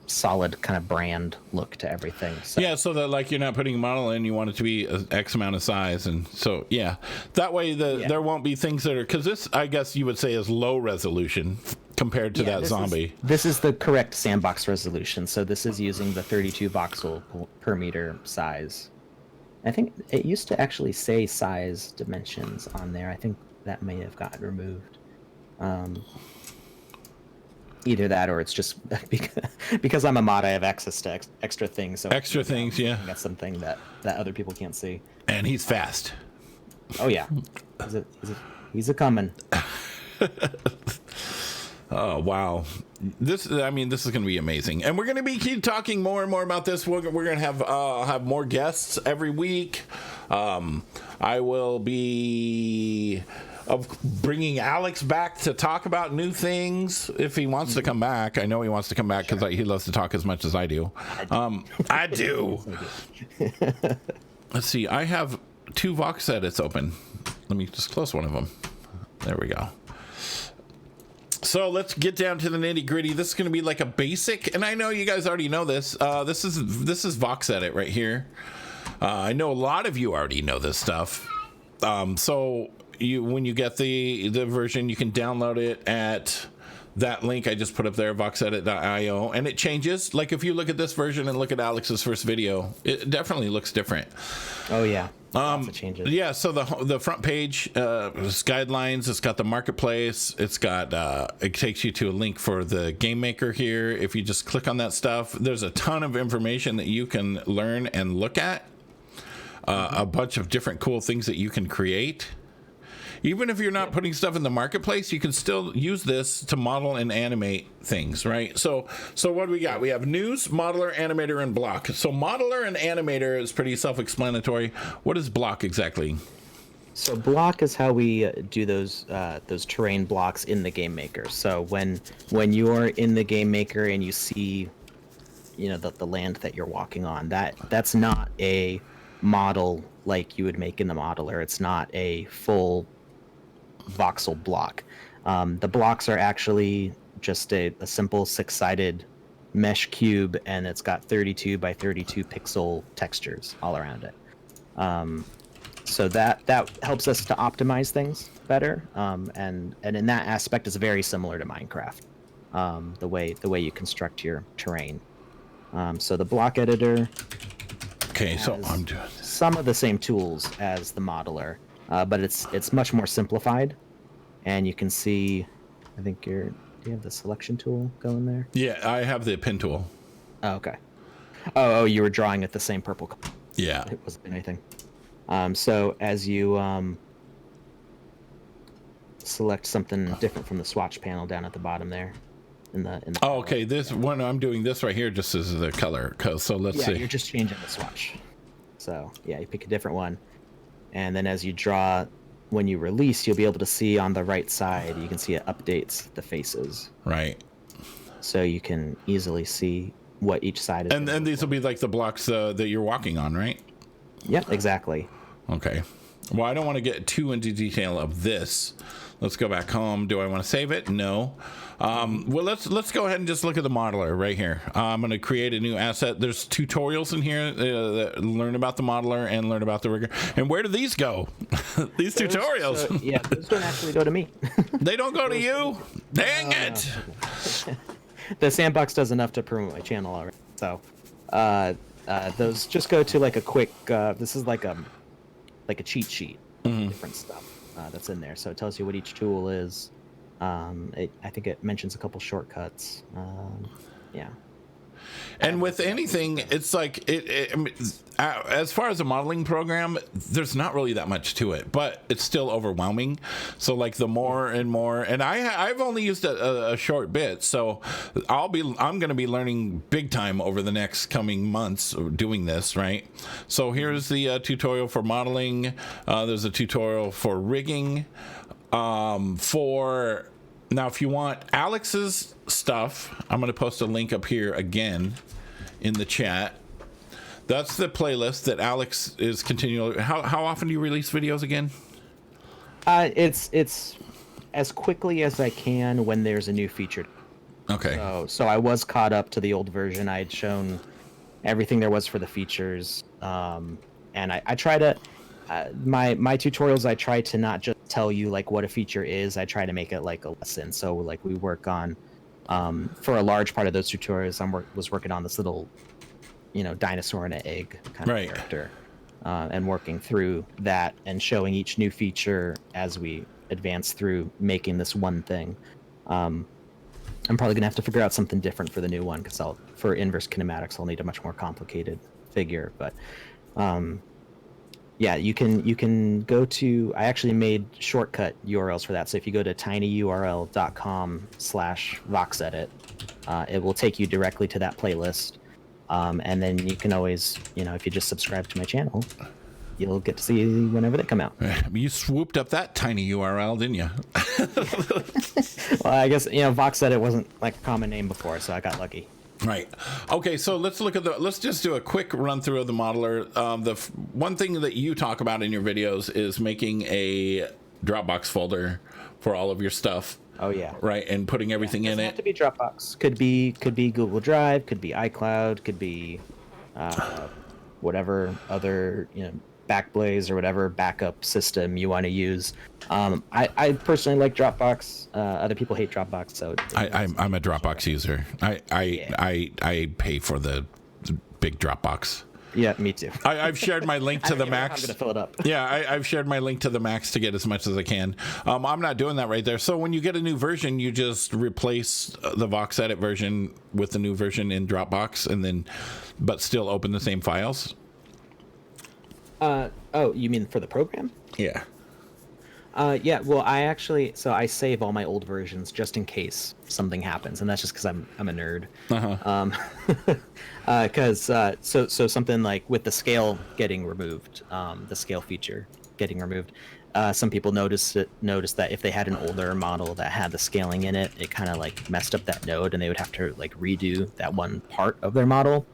solid kind of brand look to everything. So. Yeah, so that like you're not putting a model in, you want it to be X amount of size, and so that way there won't be things that are, because this I guess you would say is low resolution compared to that zombie. This is the correct Sandbox resolution, so this is using the 32 voxel per meter size. I think it used to actually say size dimensions on there. I think that may have gotten removed. Either that, or it's just because I'm a mod, I have access to extra things. So extra things, yeah. That's something that other people can't see. And he's fast. Oh yeah, he's a coming. Oh wow, this is going to be amazing, and we're going to be keep talking more and more about this. We're going to have more guests every week. I will be bringing Alex back to talk about new things if he wants to come back. I know he wants to come back because he loves to talk as much as I do. I do. Let's see. I have 2 VoxEdits open. Let me just close one of them. There we go. So let's get down to the nitty gritty. This is going to be like a basic, and I know you guys already know this. This is VoxEdit right here. I know a lot of you already know this stuff. So when you get the version, you can download it at that link I just put up there, voxedit.io, and it changes. Like if you look at this version and look at Alex's first video, it definitely looks different. Oh yeah. Lots of changes. Yeah, so the front page is guidelines. It's got the marketplace. It's got it takes you to a link for the game maker here. If you just click on that stuff, there's a ton of information that you can learn and look at. A bunch of different cool things that you can create. Even if you're not putting stuff in the marketplace, you can still use this to model and animate things, right? So what do we got? We have news, modeler, animator, and block. So modeler and animator is pretty self-explanatory. What is block exactly? So block is how we do those terrain blocks in the game maker. So when you're in the game maker and you see, the land that you're walking on, that's not a model like you would make in the modeler. It's not a full voxel block. The blocks are actually just a simple 6-sided mesh cube, and it's got 32 by 32 pixel textures all around it. So that helps us to optimize things better. And in that aspect, is very similar to Minecraft. The way you construct your terrain. So the block editor. Okay, so I'm doing some of the same tools as the modeler, but it's much more simplified, and you can see. I think do you have the selection tool going there? Yeah, I have the pen tool. Oh, okay. Oh, you were drawing with the same purple color. Yeah. It wasn't anything. So as you select something different from the swatch panel down at the bottom there. In the oh, okay. This one I'm doing this right here just as the color. So let's see. Yeah, you're just changing the swatch. So yeah, you pick a different one, and then as you draw, when you release, you'll be able to see on the right side. You can see it updates the faces. Right. So you can easily see what each side is. And these will be like the blocks that you're walking on, right? Yep, exactly. Okay. Well, I don't want to get too into detail of this. Let's go back home. Do I want to save it? No. Well, let's go ahead and just look at the modeler right here. I'm going to create a new asset. There's tutorials in here that learn about the modeler and learn about the rigger. And where do these go? These tutorials. Those don't actually go to me. They don't go to you? Dang it! No. The Sandbox does enough to promote my channel already. So those just go to like a quick. This is like a cheat sheet. Different stuff that's in there. So it tells you what each tool is. I think it mentions a couple shortcuts. Yeah. And with anything, it's like as far as a modeling program, there's not really that much to it, but it's still overwhelming. So like the more and more, and I've only used a short bit, so I'm going to be learning big time over the next coming months doing this, right? So here's the tutorial for modeling. There's a tutorial for rigging. Now, if you want Alex's stuff, I'm going to post a link up here again in the chat. That's the playlist that Alex is continually. How often do you release videos again? It's as quickly as I can when there's a new feature. Okay. So I was caught up to the old version. I had shown everything there was for the features, and I try to my tutorials. I try to not just tell you like what a feature is. I try to make it like a lesson. So like we work on for a large part of those tutorials. Was working on this little, dinosaur and an egg kind of character, and working through that and showing each new feature as we advance through making this one thing. I'm probably gonna have to figure out something different for the new one because for inverse kinematics I'll need a much more complicated figure. But yeah, you can go to. I actually made shortcut URLs for that. So if you go to tinyurl.com/VoxEdit, it will take you directly to that playlist. And then you can always, if you just subscribe to my channel, you'll get to see whenever they come out. You swooped up that tiny URL, didn't you? Well, I guess, VoxEdit wasn't like a common name before, so I got lucky. Right. Okay, so let's just do a quick run through of the modeler. One thing that you talk about in your videos is making a Dropbox folder for all of your stuff. Oh yeah. Right, and putting everything in it. It doesn't have to be Dropbox. Could be Google Drive, could be iCloud, could be whatever other, Backblaze or whatever backup system you want to use. I personally like Dropbox. Other people hate Dropbox, so I'm a Dropbox user. I pay for the big Dropbox. Yeah, me too. I've shared my link to the Max. I'm gonna fill it up. Yeah, I've shared my link to the Max to get as much as I can. I'm not doing that right there. So when you get a new version, you just replace the VoxEdit version with the new version in Dropbox, but still open the same files. Oh, you mean for the program? Yeah. Yeah. Well, I save all my old versions just in case something happens, and that's just because I'm a nerd. Because so something like with the scale getting removed, the scale feature getting removed, some people noticed that if they had an older model that had the scaling in it, it kind of like messed up that node, and they would have to like redo that one part of their model.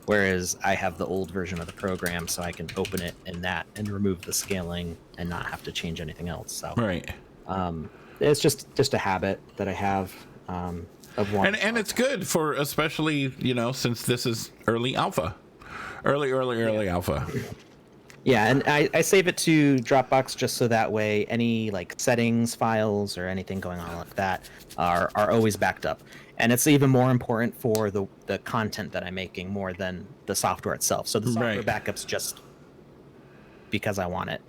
Whereas I have the old version of the program, so I can open it in that and remove the scaling and not have to change anything else. So right. It's just a habit that I have of one. And it's good for, especially, since this is early alpha. Early alpha. Yeah, and I save it to Dropbox just so that way any like settings files or anything going on like that are always backed up. And it's even more important for the content that I'm making more than the software itself. So the software backup's just because I want it.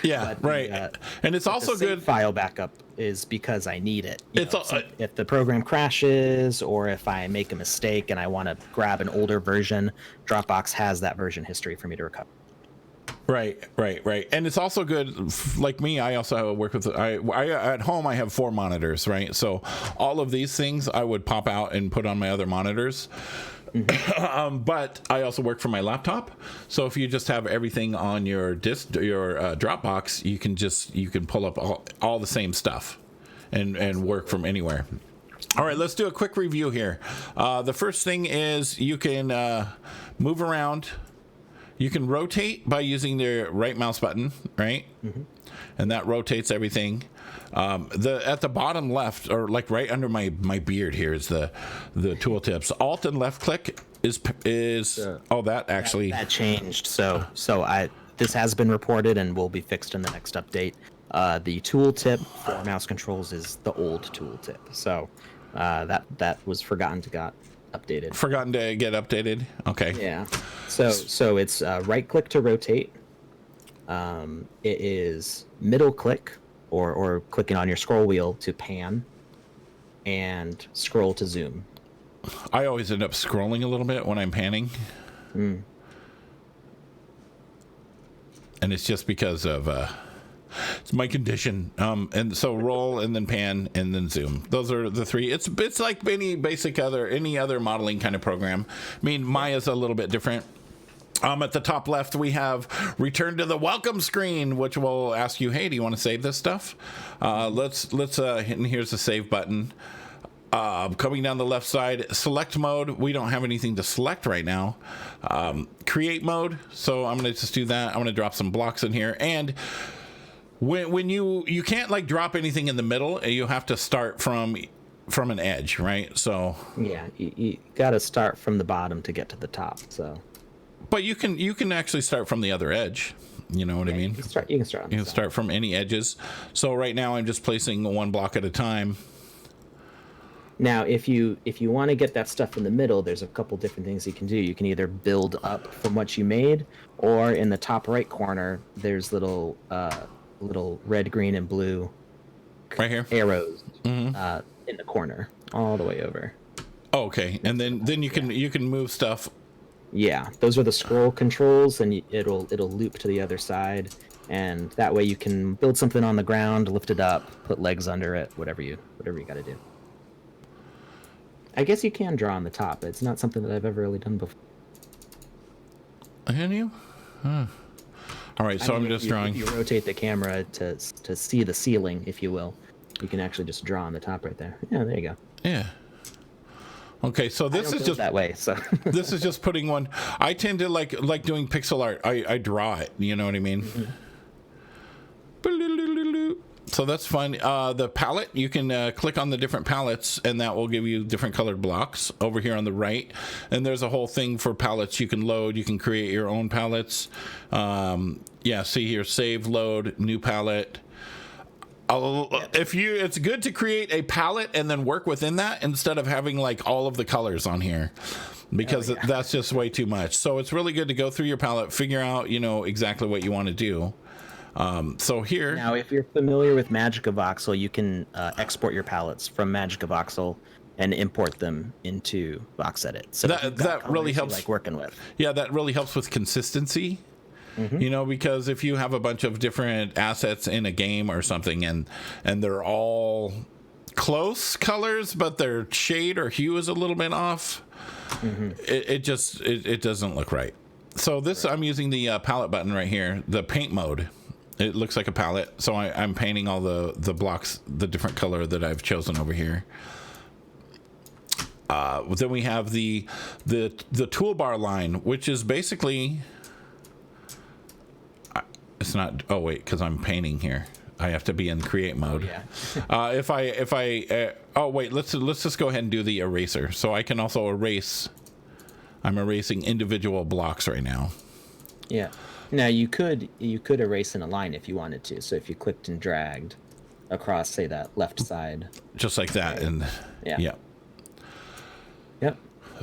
Yeah, right. And it's also good. File backup is because I need it. If the program crashes or if I make a mistake and I want to grab an older version, Dropbox has that version history for me to recover. Right. And it's also good, like me, I also work with, I at home, I have 4 monitors, right? So all of these things I would pop out and put on my other monitors. Mm-hmm. But I also work from my laptop. So if you just have everything on your Dropbox, you can pull up all the same stuff and work from anywhere. All right, let's do a quick review here. The first thing is you can move around. You can rotate by using the right mouse button, right? Mm-hmm. And that rotates everything. At the bottom left, or like right under my beard here, is the tooltips. Alt and left click is that actually that changed. So this has been reported and will be fixed in the next update. The tooltip for mouse controls is the old tooltip. So that was forgotten to get updated. Okay. Yeah. So it's right click to rotate. It is middle click or clicking on your scroll wheel to pan, and scroll to zoom. I always end up scrolling a little bit when I'm panning. And it's just because of it's my condition. And so roll and then pan and then zoom. Those are the 3. It's like any other modeling kind of program. I mean, Maya's a little bit different. At the top left, we have return to the welcome screen, which will ask you, hey, do you want to save this stuff? Let's hit, and here's the save button. Coming down the left side, select mode. We don't have anything to select right now. Create mode. So I'm going to just do that. I'm going to drop some blocks in here. And when you can't like drop anything in the middle, you have to start from from an edge, right? So Yeah, you got to start from the bottom to get to the top. So, but you can actually start from the other edge. You know what I mean? You can start on the You can side. start from any edges. So right now I'm just placing one block at a time. Now, if you want to get that stuff in the middle, there's a couple different things you can do. You can either build up from what you made, or in the top right corner, there's little red, green, and blue Right here. arrows in the corner, all the way over. Oh, okay, and then you can move stuff. Yeah, those are the scroll controls, and it'll loop to the other side, and that way you can build something on the ground, lift it up, put legs under it, whatever you got to do. I guess you can draw on the top, but it's not something that I've ever really done before. Can you? Huh. All right, so I'm just drawing. If you rotate the camera to see the ceiling, if you will, you can actually just draw on the top right there. Yeah, there you go. Yeah. Okay, so this is just that way. So this is just putting one. I tend to like doing pixel art. I draw it. You know what I mean? So that's fun. The palette, you can click on the different palettes, and that will give you different colored blocks over here on the right. And there's a whole thing for palettes you can load. You can create your own palettes. Yeah, see here, save, load, new palette. It's good to create a palette and then work within that instead of having like all of the colors on here, because that's just way too much. So it's really good to go through your palette, figure out, exactly what you want to do. So here now, if you're familiar with Magica Voxel, you can export your palettes from Magica Voxel and import them into VoxEdit. So that really helps. Like working with. Yeah, that really helps with consistency. Because if you have a bunch of different assets in a game or something, and they're all close colors, but their shade or hue is a little bit off, it doesn't look right. So I'm using the palette button right here, the paint mode. It looks like a palette, so I'm painting all the blocks the different color that I've chosen over here. Then we have the toolbar line, which is basically. It's not. Oh wait, because I'm painting here. I have to be in create mode. Yeah. Oh wait, let's just go ahead and do the eraser. So I can also erase. I'm erasing individual blocks right now. Yeah. Now you could erase in a line if you wanted to. So if you clicked and dragged across, say, that left side, just like that, and yeah. Yep.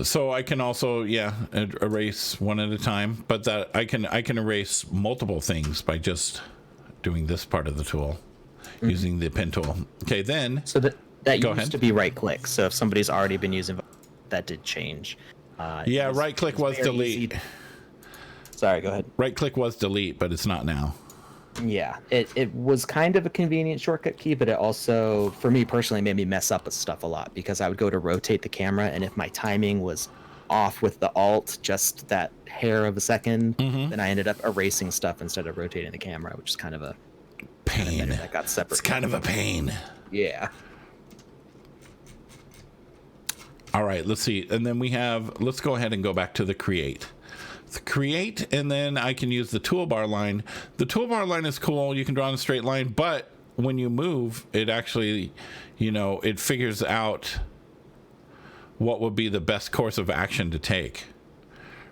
So I can also erase one at a time, but that I can erase multiple things by just doing this part of the tool using the pen tool. Okay, then so that used to be right click. So if somebody's already been using that, did change. Right click was delete. Sorry, go ahead. Right click was delete, but it's not now. Yeah, it was kind of a convenient shortcut key, but it also, for me personally, made me mess up with stuff a lot, because I would go to rotate the camera, and if my timing was off with the alt just that hair of a second, then I ended up erasing stuff instead of rotating the camera, which is kind of a pain. That got separate. It's kind of a pain. Yeah. All right, let's see. And then let's go ahead and go back to the create. Create, and then I can use the toolbar line. The toolbar line is cool. You can draw in a straight line, but when you move, it actually, it figures out what would be the best course of action to take,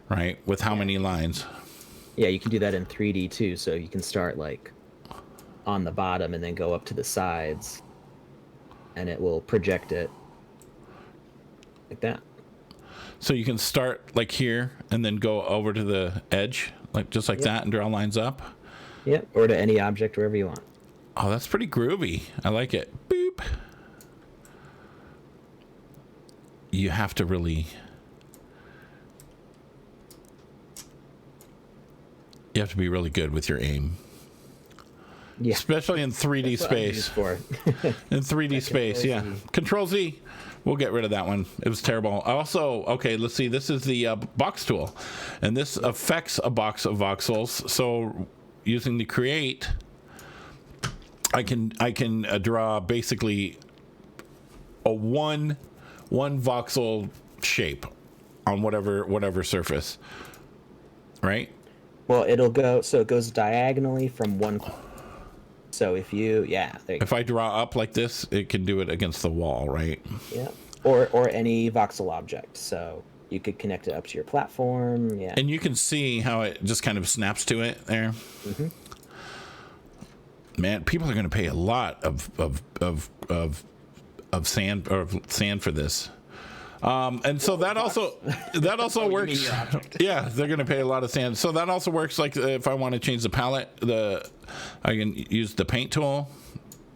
right? With how many lines. Yeah, you can do that in 3D too. So you can start like on the bottom and then go up to the sides, and it will project it like that. So you can start like here and then go over to the edge, just like that, and draw lines up. Yep, or to any object, wherever you want. Oh, that's pretty groovy. I like it. Boop. You have to really... You have to be really good with your aim. Yeah. Especially in 3D space. In 3D space, yeah. Control Z. We'll get rid of that one. It was terrible. Also, okay, let's see. This is the box tool, and this affects a box of voxels. So, using the create, I can draw basically a one voxel shape on whatever surface, right? Well, it'll go, so it goes diagonally from one So if you, there you If I draw up like this, it can do it against the wall, right? go. Yeah. Or any voxel object. So you could connect it up to your platform. Yeah. And you can see how it just kind of snaps to it there. Mm-hmm. Man, people are going to pay a lot of sand for this. And so that also works. Yeah, they're going to pay a lot of sand. So that also works. Like if I want to change the palette, I can use the paint tool.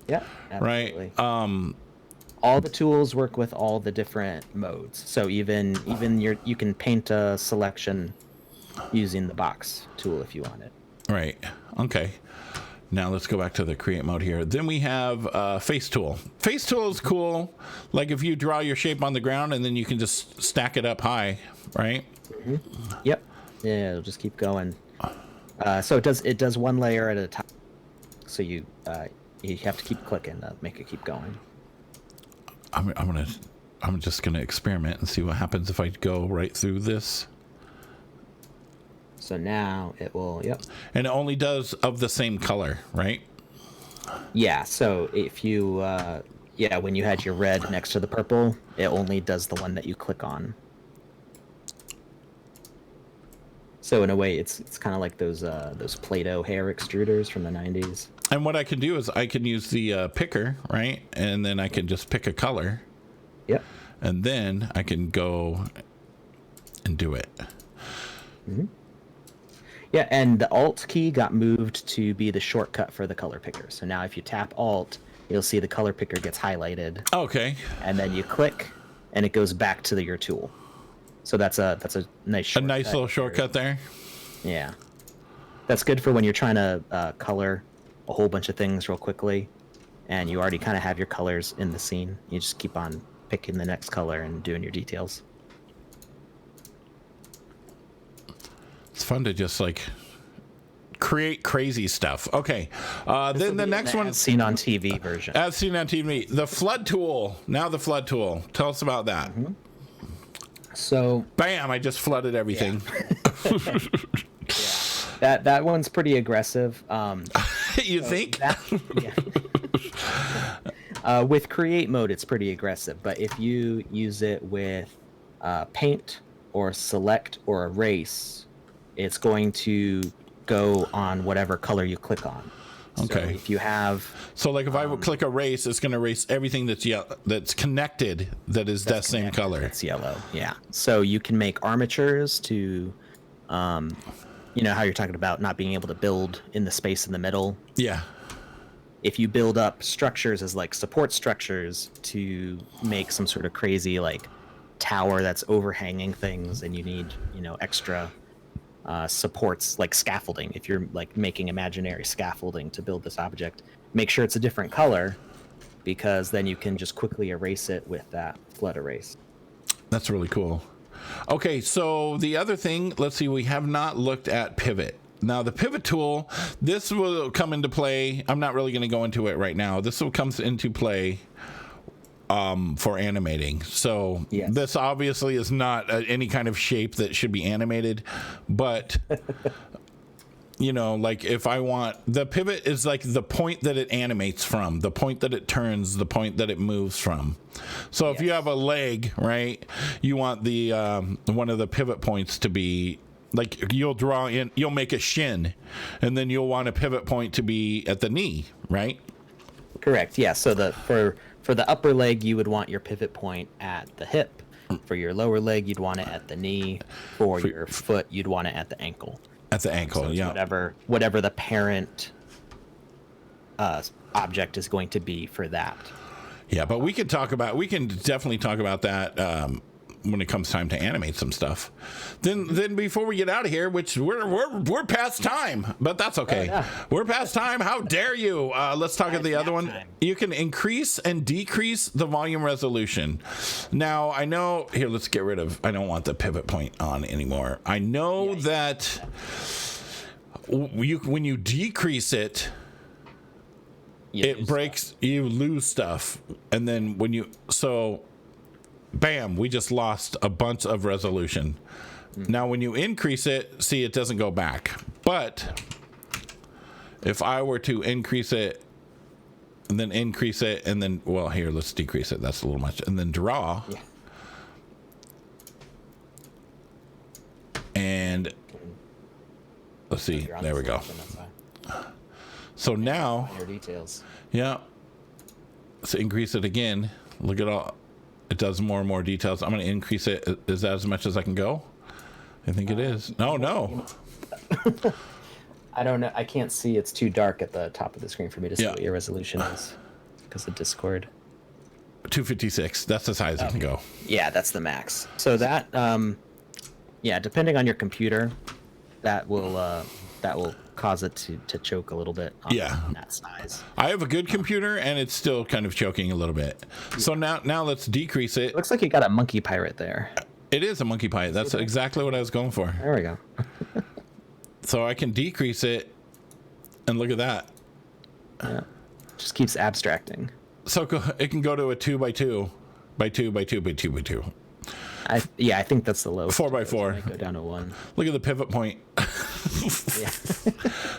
Yeah, absolutely. Right. All the tools work with all the different modes. So even you can paint a selection using the box tool if you want it. Right. Okay. Now let's go back to the create mode here. Then we have face tool. Face tool is cool. Like if you draw your shape on the ground and then you can just stack it up high, right? Mm-hmm. Yep. Yeah, it'll just keep going. So it does one layer at a time. So you have to keep clicking to make it keep going. I'm just gonna experiment and see what happens if I go right through this. So now it will, yep. And it only does of the same color, right? Yeah, so if you, when you had your red next to the purple, it only does the one that you click on. So in a way, it's kind of like those Play-Doh hair extruders from the 90s. And what I can do is I can use the picker, right? And then I can just pick a color. Yep. And then I can go and do it. Mm-hmm. Yeah, and the Alt key got moved to be the shortcut for the color picker. So now if you tap Alt, you'll see the color picker gets highlighted. Okay. And then you click, and it goes back to your tool. So that's a nice shortcut. A nice little shortcut there. Yeah. That's good for when you're trying to color a whole bunch of things real quickly, and you already kind of have your colors in the scene. You just keep on picking the next color and doing your details. It's fun to just like create crazy stuff. Okay. Then the next one. As seen on TV version. As seen on TV. The flood tool. Now the flood tool. Tell us about that. Mm-hmm. So. Bam! I just flooded everything. Yeah. That one's pretty aggressive. You think? With create mode, it's pretty aggressive. But if you use it with paint or select or erase, it's going to go on whatever color you click on. Okay. So if you have... So like if I would click erase, it's going to erase everything that's connected that is that same color. It's yellow, yeah. So you can make armatures to... you know how you're talking about not being able to build in the space in the middle? Yeah. If you build up structures as like support structures to make some sort of crazy like tower that's overhanging things, and you need, extra supports like scaffolding. If you're like making imaginary scaffolding to build this object, make sure it's a different color, because then you can just quickly erase it with that flood erase. That's really cool. Okay, so the other thing, let's see, we have not looked at pivot. Now, the pivot tool, this will come into play. I'm not really going to go into it right now. This will come into play for animating. So yes. This obviously is not any kind of shape that should be animated, but like if I want, the pivot is like the point that it animates from, the point that it turns, the point that it moves from. So if you have a leg, right, you want the one of the pivot points to be like, you'll make a shin, and then you'll want a pivot point to be at the knee, right? Correct. Yeah. So for the upper leg, you would want your pivot point at the hip. For your lower leg, you'd want it at the knee. For your foot, you'd want it at the ankle. At the ankle, so yeah. Whatever the parent object is going to be for that. Yeah, but we can definitely talk about that when it comes time to animate some stuff. Then before we get out of here, which we're past time, but that's okay. Oh, yeah. We're past time. How dare you? Let's talk about the other one. Time. You can increase and decrease the volume resolution. Now, I know here, let's get rid of, I don't want the pivot point on anymore. I know that when you decrease it, it breaks, you lose stuff. And then bam, we just lost a bunch of resolution. Now, when you increase it, see, it doesn't go back. But if I were to increase it and then increase it, and then, well, here, let's decrease it. That's a little much. And then draw. Yeah. And let's see. There we go. So now, details. yeah. Let's increase it again. Look at all. It does more and more details. I'm going to increase it. Is that as much as I can go? I think it is. No. I don't know. I can't see. It's too dark at the top of the screen for me to see Yeah. what your resolution is because of Discord. 256. That's as high as it can go. Yeah, that's the max. So that, yeah, depending on your computer, that will cause it to choke a little bit on that size. I have a good computer, and it's still kind of choking a little bit. So now let's decrease it. Looks like you got a monkey pirate there. It is a monkey pie. That's exactly what I was going for. There we go. So I can decrease it, and look at that. Yeah. Just keeps abstracting. So it can go to a 2 by 2 by 2 by 2 by 2 by 2. I think that's the lowest. 4 by 4. Go down to 1. Look at the pivot point. Yeah.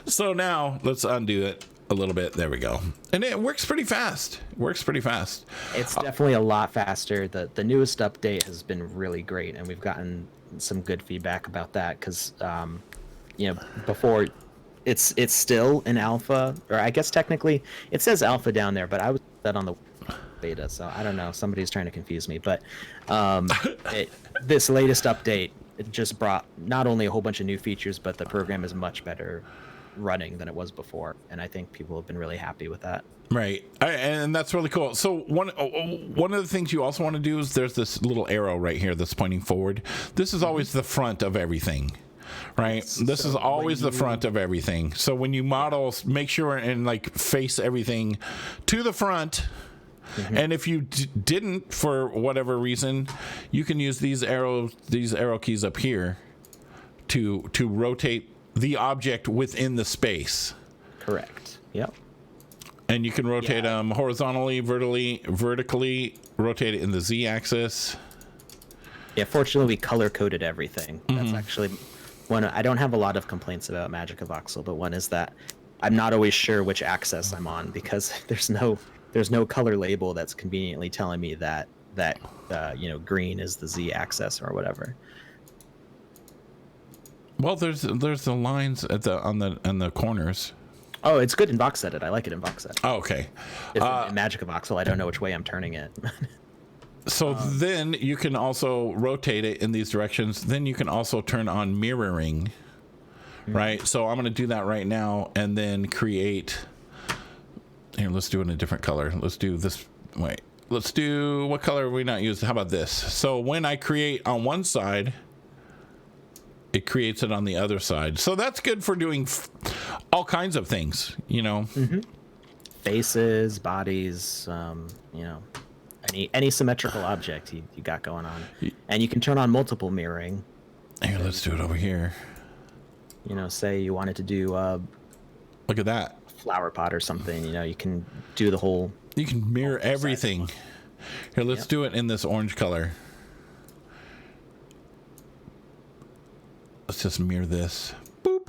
So now let's undo it a little bit. There we go. And it works pretty fast. It's definitely a lot faster. The newest update has been really great, and we've gotten some good feedback about that because, before it's still an alpha, or I guess technically it says alpha down there, but I was set on the beta, so I don't know. Somebody's trying to confuse me, but this latest update, it just brought not only a whole bunch of new features, but the program is much better running than it was before, and I think people have been really happy with that. Right. And that's really cool. So one of the things you also want to do is there's this little arrow right here that's pointing forward. This is always the front of everything. Right. This is always the front of everything. So when you model, make sure and like face everything to the front. Mm-hmm. And if you didn't, for whatever reason, you can use these arrow keys up here to rotate the object within the space. Correct. Yep. And you can rotate them horizontally, vertically, rotate it in the Z-axis. Yeah, fortunately, we color-coded everything. That's actually one. I don't have a lot of complaints about Magic of Voxel, but one is that I'm not always sure which axis I'm on because there's no color label that's conveniently telling me that green is the Z-axis or whatever. Well, there's the lines on the corners. Oh, it's good in VoxEdit. I like it in VoxEdit. Oh, okay. In Magic of Voxel, I don't know which way I'm turning it. So then you can also rotate it in these directions. Then you can also turn on mirroring, right? So I'm going to do that right now and then create. Here, let's do it in a different color. Let's do this. Wait, let's do, what color have we not used? How about this? So when I create on one side, it creates it on the other side. So that's good for doing all kinds of things, Faces, bodies, any symmetrical object you got going on. And you can turn on multiple mirroring. Here, let's do it over here. Say you wanted to do look at that. Flower pot or something, you can do the whole. You can mirror everything. Here, let's do it in this orange color. Let's just mirror this. Boop.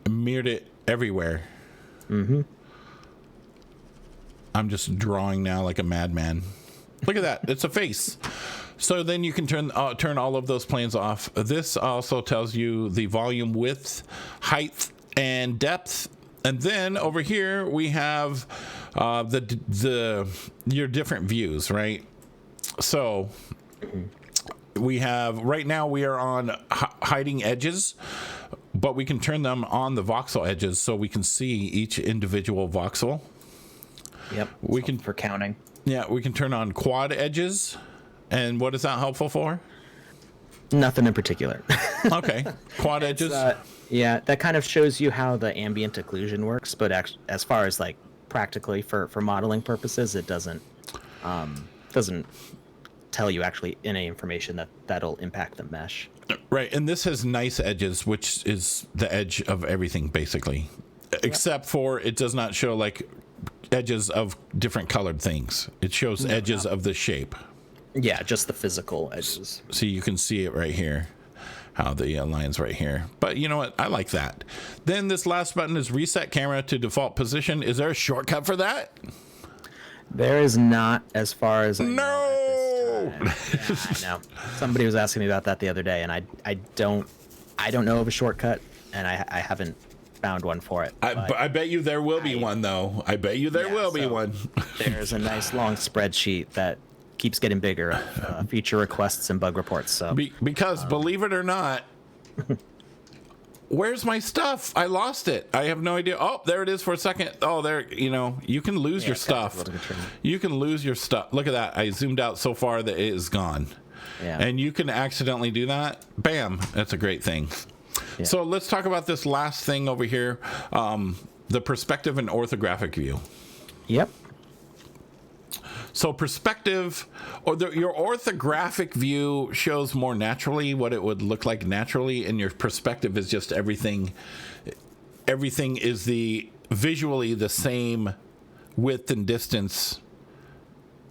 Mirrored it everywhere. I'm just drawing now like a madman. Look at that. It's a face. So then you can turn all of those planes off. This also tells you the volume, width, height, and depth. And then over here we have your different views, right? So we have, right now we are on hiding edges, but we can turn them on the voxel edges so we can see each individual voxel. Yep. We can, for counting. Yeah, we can turn on quad edges. And what is that helpful for? Nothing in particular. Okay. Quad edges. Yeah, that kind of shows you how the ambient occlusion works, but as far as like practically for modeling purposes, it doesn't tell you actually any information that'll impact the mesh. Right, and this has nice edges, which is the edge of everything basically, except for it does not show like edges of different colored things. It shows edges of the shape. Yeah, just the physical edges. So you can see it right here. how the line's right here. But you know what? I like that. Then this last button is reset camera to default position. Is there a shortcut for that? There is not, as far as I know No. at this time. Yeah, I know. Somebody was asking me about that the other day, and I don't know of a shortcut, and I haven't found one for it. I bet you there will be one, though. I bet you there will be one. There's a nice long spreadsheet that keeps getting bigger of feature requests and bug reports. So because believe it or not, where's my stuff? I lost it. I have no idea. Oh, there it is for a second. Oh, there, you can lose your stuff. You can lose your stuff. Look at that. I zoomed out so far that it is gone. Yeah. And you can accidentally do that. Bam. That's a great thing. Yeah. So let's talk about this last thing over here. The perspective and orthographic view. Yep. So perspective, or your orthographic view shows more naturally what it would look like naturally, and your perspective is just everything. Everything is visually the same width and distance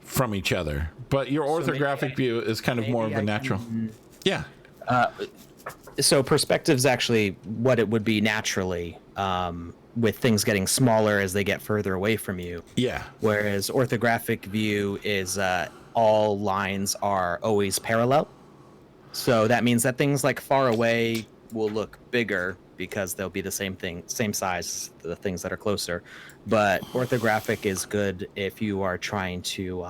from each other. But your orthographic view is kind of more of a natural. Yeah. So perspective's actually what it would be naturally. With things getting smaller as they get further away from you. Yeah. Whereas orthographic view is all lines are always parallel. So that means that things like far away will look bigger because they'll be the same size as the things that are closer. But orthographic is good if you are trying to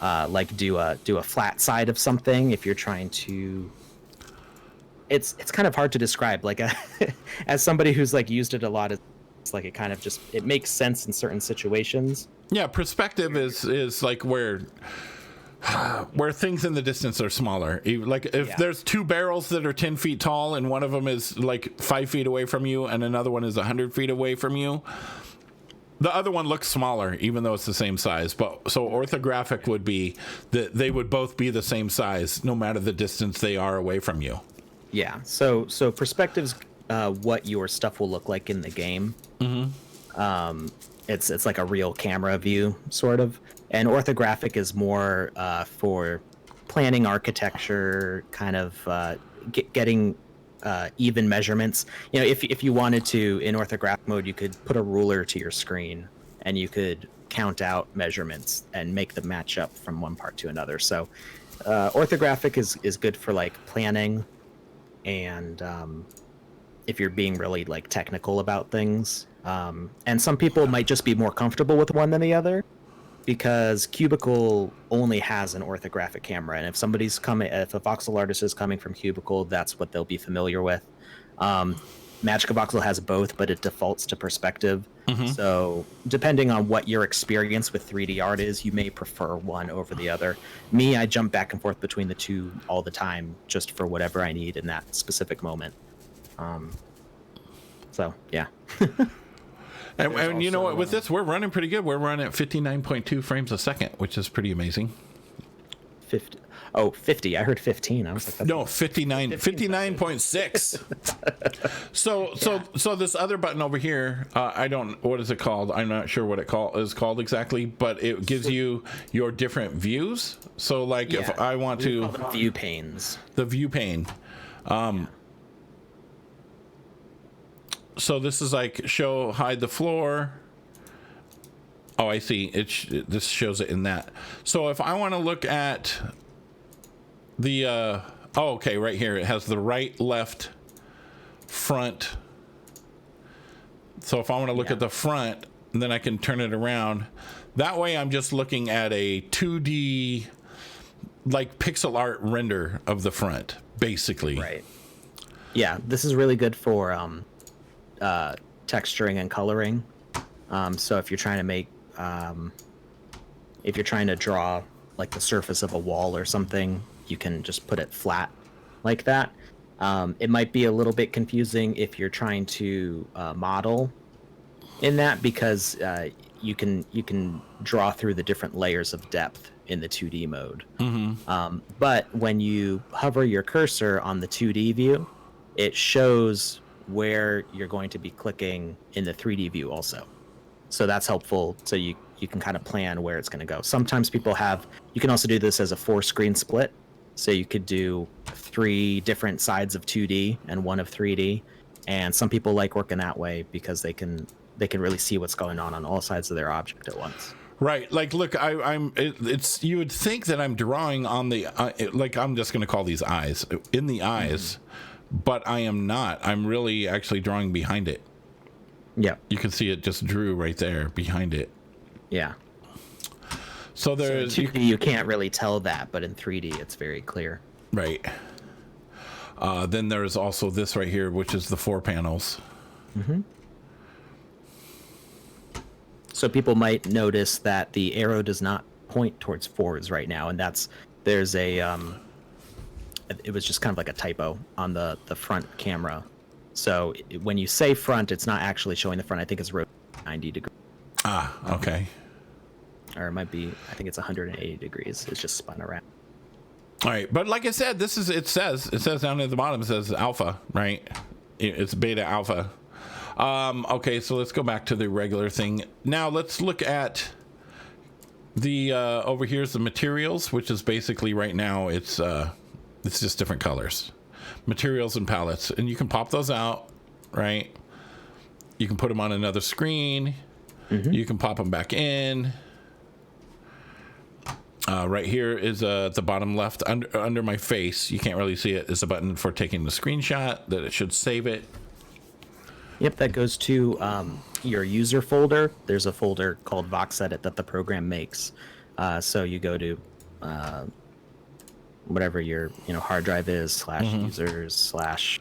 like do a flat side of something. If you're trying to, it's kind of hard to describe. Like as somebody who's like used it a lot, it's like it kind of just it makes sense in certain situations. Yeah, perspective is like where things in the distance are smaller. Like if there's two barrels that are 10 feet tall and one of them is like 5 feet away from you and another one is 100 feet away from you, the other one looks smaller even though it's the same size. But so orthographic would be that they would both be the same size no matter the distance they are away from you. Yeah. So perspective's what your stuff will look like in the game. Mm-hmm. It's like a real camera view, sort of. And orthographic is more for planning architecture, kind of getting even measurements. You know, if you wanted to, in orthographic mode, you could put a ruler to your screen and you could count out measurements and make them match up from one part to another. So orthographic is good for like planning, and if you're being really like technical about things. And some people might just be more comfortable with one than the other, because Cubicle only has an orthographic camera, and if somebody's coming, if a voxel artist is coming from Cubicle, that's what they'll be familiar with. Magica Voxel has both, but it defaults to perspective. Mm-hmm. So depending on what your experience with 3D art is, you may prefer one over the other. Me, I jump back and forth between the two all the time, just for whatever I need in that specific moment. So yeah. And you know what, with this, we're running pretty good. We're running at 59.2 frames a second, which is pretty amazing. 50. Oh, 50. I heard 15. I was like, that's no, 59.6. So this other button over here, what is it called? I'm not sure what it is called exactly, but it gives you your different views. So like if I want to view panes, the view pane. So this is like hide the floor. Oh, I see. This shows it in that. So if I want to look at the okay, right here it has the right, left, front. So if I want to look at the front, then I can turn it around. That way I'm just looking at a 2D like pixel art render of the front, basically. Right. Yeah, this is really good for texturing and coloring. So if you're trying to make if you're trying to draw like the surface of a wall or something, you can just put it flat like that. It might be a little bit confusing if you're trying to model in that, because you can draw through the different layers of depth in the 2D mode. Mm-hmm. But when you hover your cursor on the 2D view, it shows where you're going to be clicking in the 3D view also. So that's helpful. So you can kind of plan where it's going to go. Sometimes people you can also do this as a 4-screen split. So you could do 3 different sides of 2D and 1 of 3D. And some people like working that way because they can really see what's going on all sides of their object at once. Right. Like, look, it's you would think that I'm drawing on the, like, I'm just going to call these eyes, in the eyes, but I am not. I'm really actually drawing behind it. Yeah. You can see it just drew right there behind it. Yeah. So there's... So in 2D, you can't really tell that, but in 3D, it's very clear. Right. Then there's also this right here, which is the 4 panels. Mm-hmm. So people might notice that the arrow does not point towards 4s right now, and there's a it was just kind of like a typo on the front camera. So when you say front, it's not actually showing the front. I think it's rotated 90 degrees. Ah, okay. Or it might be, I think it's 180 degrees. It's just spun around. All right, but like I said, it says down at the bottom, it says alpha, right? It's beta alpha. Okay, so let's go back to the regular thing. Now let's look at the over here's the materials, which is basically right now it's just different colors, materials and palettes, and you can pop those out, right? You can put them on another screen. Mm-hmm. You can pop them back in. Right here is at the bottom left under my face. You can't really see it. Is a button for taking the screenshot that it should save it. Yep, that goes to your user folder. There's a folder called VoxEdit that the program makes. So you go to whatever your hard drive is /users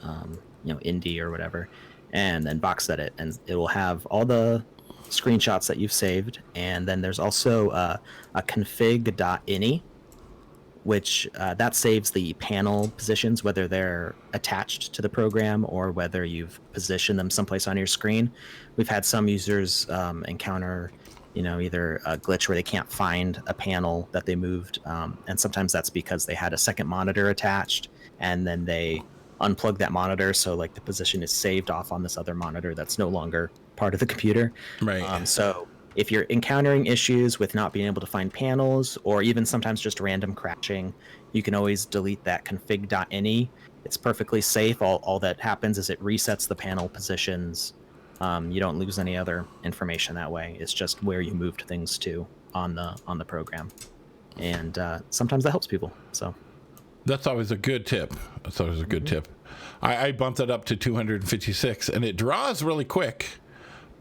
/ indie or whatever, and then VoxEdit, and it will have all the screenshots that you've saved. And then there's also a config.ini, which that saves the panel positions, whether they're attached to the program or whether you've positioned them someplace on your screen. We've had some users encounter, either a glitch where they can't find a panel that they moved, and sometimes that's because they had a second monitor attached, and then they unplug that monitor, so like the position is saved off on this other monitor that's no longer part of the computer. Right. So if you're encountering issues with not being able to find panels, or even sometimes just random crashing, you can always delete that config.ini. It's perfectly safe. All that happens is it resets the panel positions. You don't lose any other information that way. It's just where you moved things to on the program. And sometimes that helps people. So that's always a good tip. That's always a good tip. I bumped it up to 256, and it draws really quick.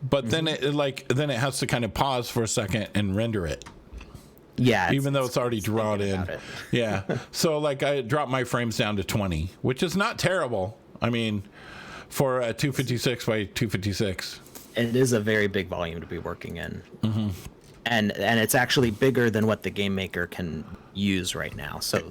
But then it has to kind of pause for a second and render it. Yeah. Even though it's already drawn in. Yeah. So like I dropped my frames down to 20, which is not terrible. I mean, for a 256 by 256. It is a very big volume to be working in. Mm-hmm. And it's actually bigger than what the game maker can use right now. So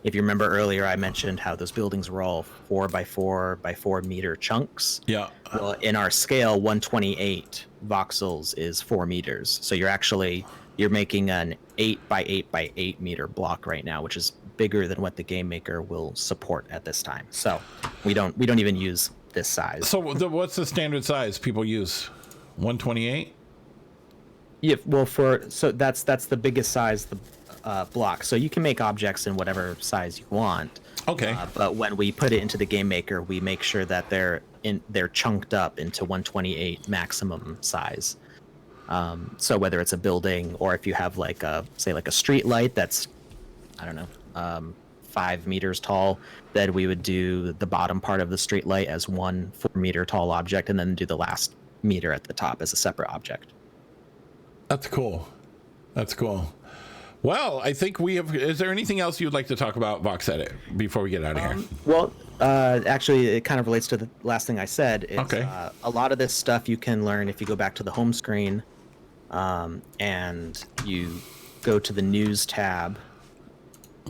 if you remember earlier, I mentioned how those buildings were all 4 by 4 by 4 meter chunks. Yeah. Well, in our scale, 128 voxels is 4 meters. So you're making an 8 by 8 by 8 meter block right now, which is bigger than what the game maker will support at this time. So we don't even use this size. So what's the standard size people use? 128? Yeah, well, that's the biggest size, the block. So you can make objects in whatever size you want. Okay. But when we put it into the game maker, we make sure that they're chunked up into 128 maximum size. So whether it's a building, or if you have like a street light that's, I don't know, 5 meters tall, then we would do the bottom part of the street light as one 4 meter tall object, and then do the last meter at the top as a separate object. That's cool. That's cool. Well, I think we have. Is there anything else you'd like to talk about VoxEdit before we get out of here? Well, actually, it kind of relates to the last thing I said. Okay. A lot of this stuff you can learn if you go back to the home screen, and you go to the news tab.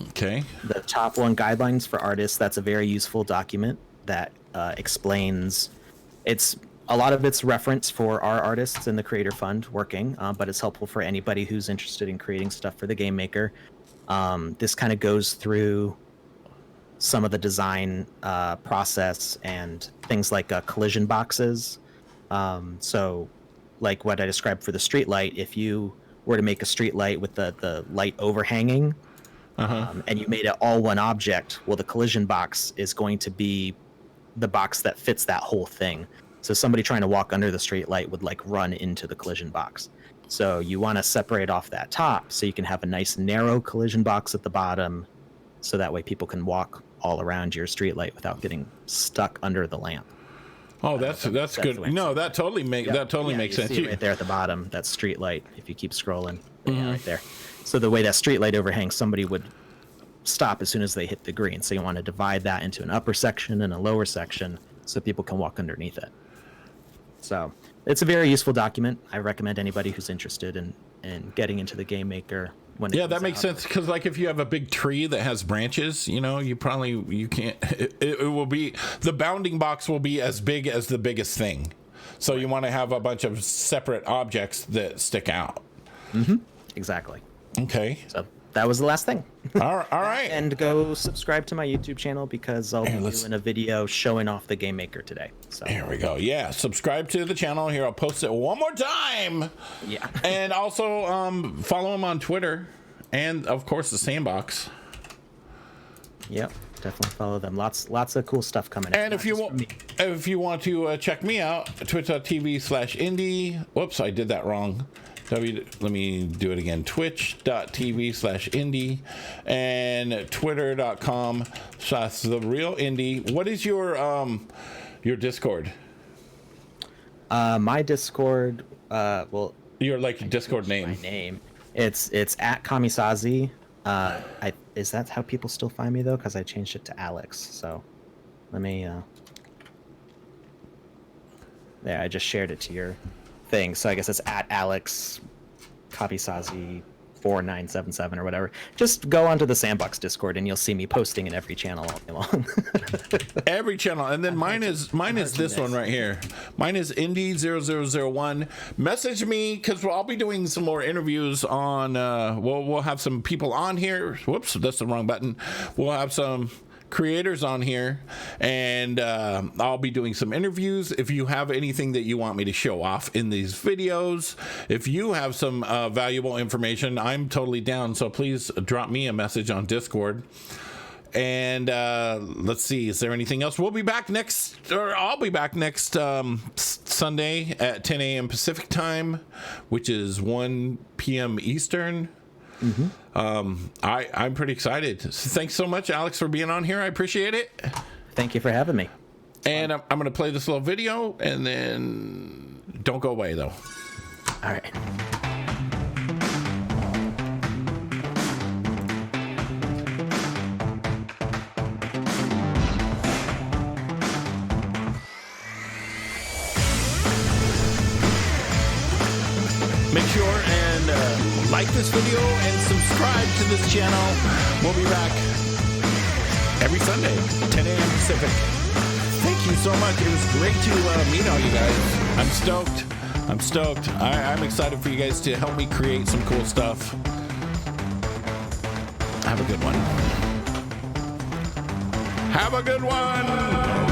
Okay. The top one, guidelines for artists. That's a very useful document that explains. A lot of it's reference for our artists in the Creator Fund working, but it's helpful for anybody who's interested in creating stuff for the game maker. This kind of goes through some of the design process and things like collision boxes. So like what I described for the street light, if you were to make a street light with the light overhanging, and you made it all one object, well, the collision box is going to be the box that fits that whole thing. So somebody trying to walk under the street light would like run into the collision box. So you want to separate off that top so you can have a nice narrow collision box at the bottom, so that way people can walk all around your street light without getting stuck under the lamp. Oh, that's good. No, that totally makes sense. See right there at the bottom, that street light. If you keep scrolling, right there. So the way that street light overhangs, somebody would stop as soon as they hit the green. So you want to divide that into an upper section and a lower section so people can walk underneath it. So it's a very useful document. I recommend anybody who's interested in getting into the game maker. That makes sense, because like if you have a big tree that has branches, you can't. It will be, the bounding box will be as big as the biggest thing. So you want to have a bunch of separate objects that stick out. Exactly. Okay. So that was the last thing. All right. And go subscribe to my YouTube channel, because I'll be doing a video showing off the game maker today. So here we go. Yeah, subscribe to the channel. Here, I'll post it one more time. Yeah. And also follow him on Twitter, and of course the Sandbox. Yep, definitely follow them. Lots of cool stuff coming. And if you want to check me out, twitch.tv/indie. Whoops, I did that wrong. Let me do it again. Twitch.tv/indie and twitter.com/therealindie. What is your Discord? My Discord, your like Discord name. My name. It's at Kamisazi. Is that how people still find me though? Because I changed it to Alex. So let me. There, I just shared it to your thing. So I guess it's at Alex Kabisazi 4977 or whatever. Just go onto the Sandbox Discord and you'll see me posting in every channel all day long. Every channel. And then mine is this one right here. Mine is Indie0001. Message me, because I'll be doing some more interviews on we'll have some people on here. Whoops, that's the wrong button. We'll have some creators on here, and I'll be doing some interviews. If you have anything that you want me to show off in these videos, if you have some valuable information, I'm totally down. So please drop me a message on Discord. And let's see, is there anything else? I'll be back next Sunday at 10 a.m. Pacific time, which is 1 p.m. Eastern. I'm pretty excited. So thanks so much, Alex, for being on here. I appreciate it. Thank you for having me. And I'm going to play this little video, and then don't go away though. All right. Make sure and like this video and subscribe to this channel. We'll be back every Sunday, 10 a.m. Pacific. Thank you so much. It was great to meet all you guys. I'm stoked. I'm excited for you guys to help me create some cool stuff. Have a good one.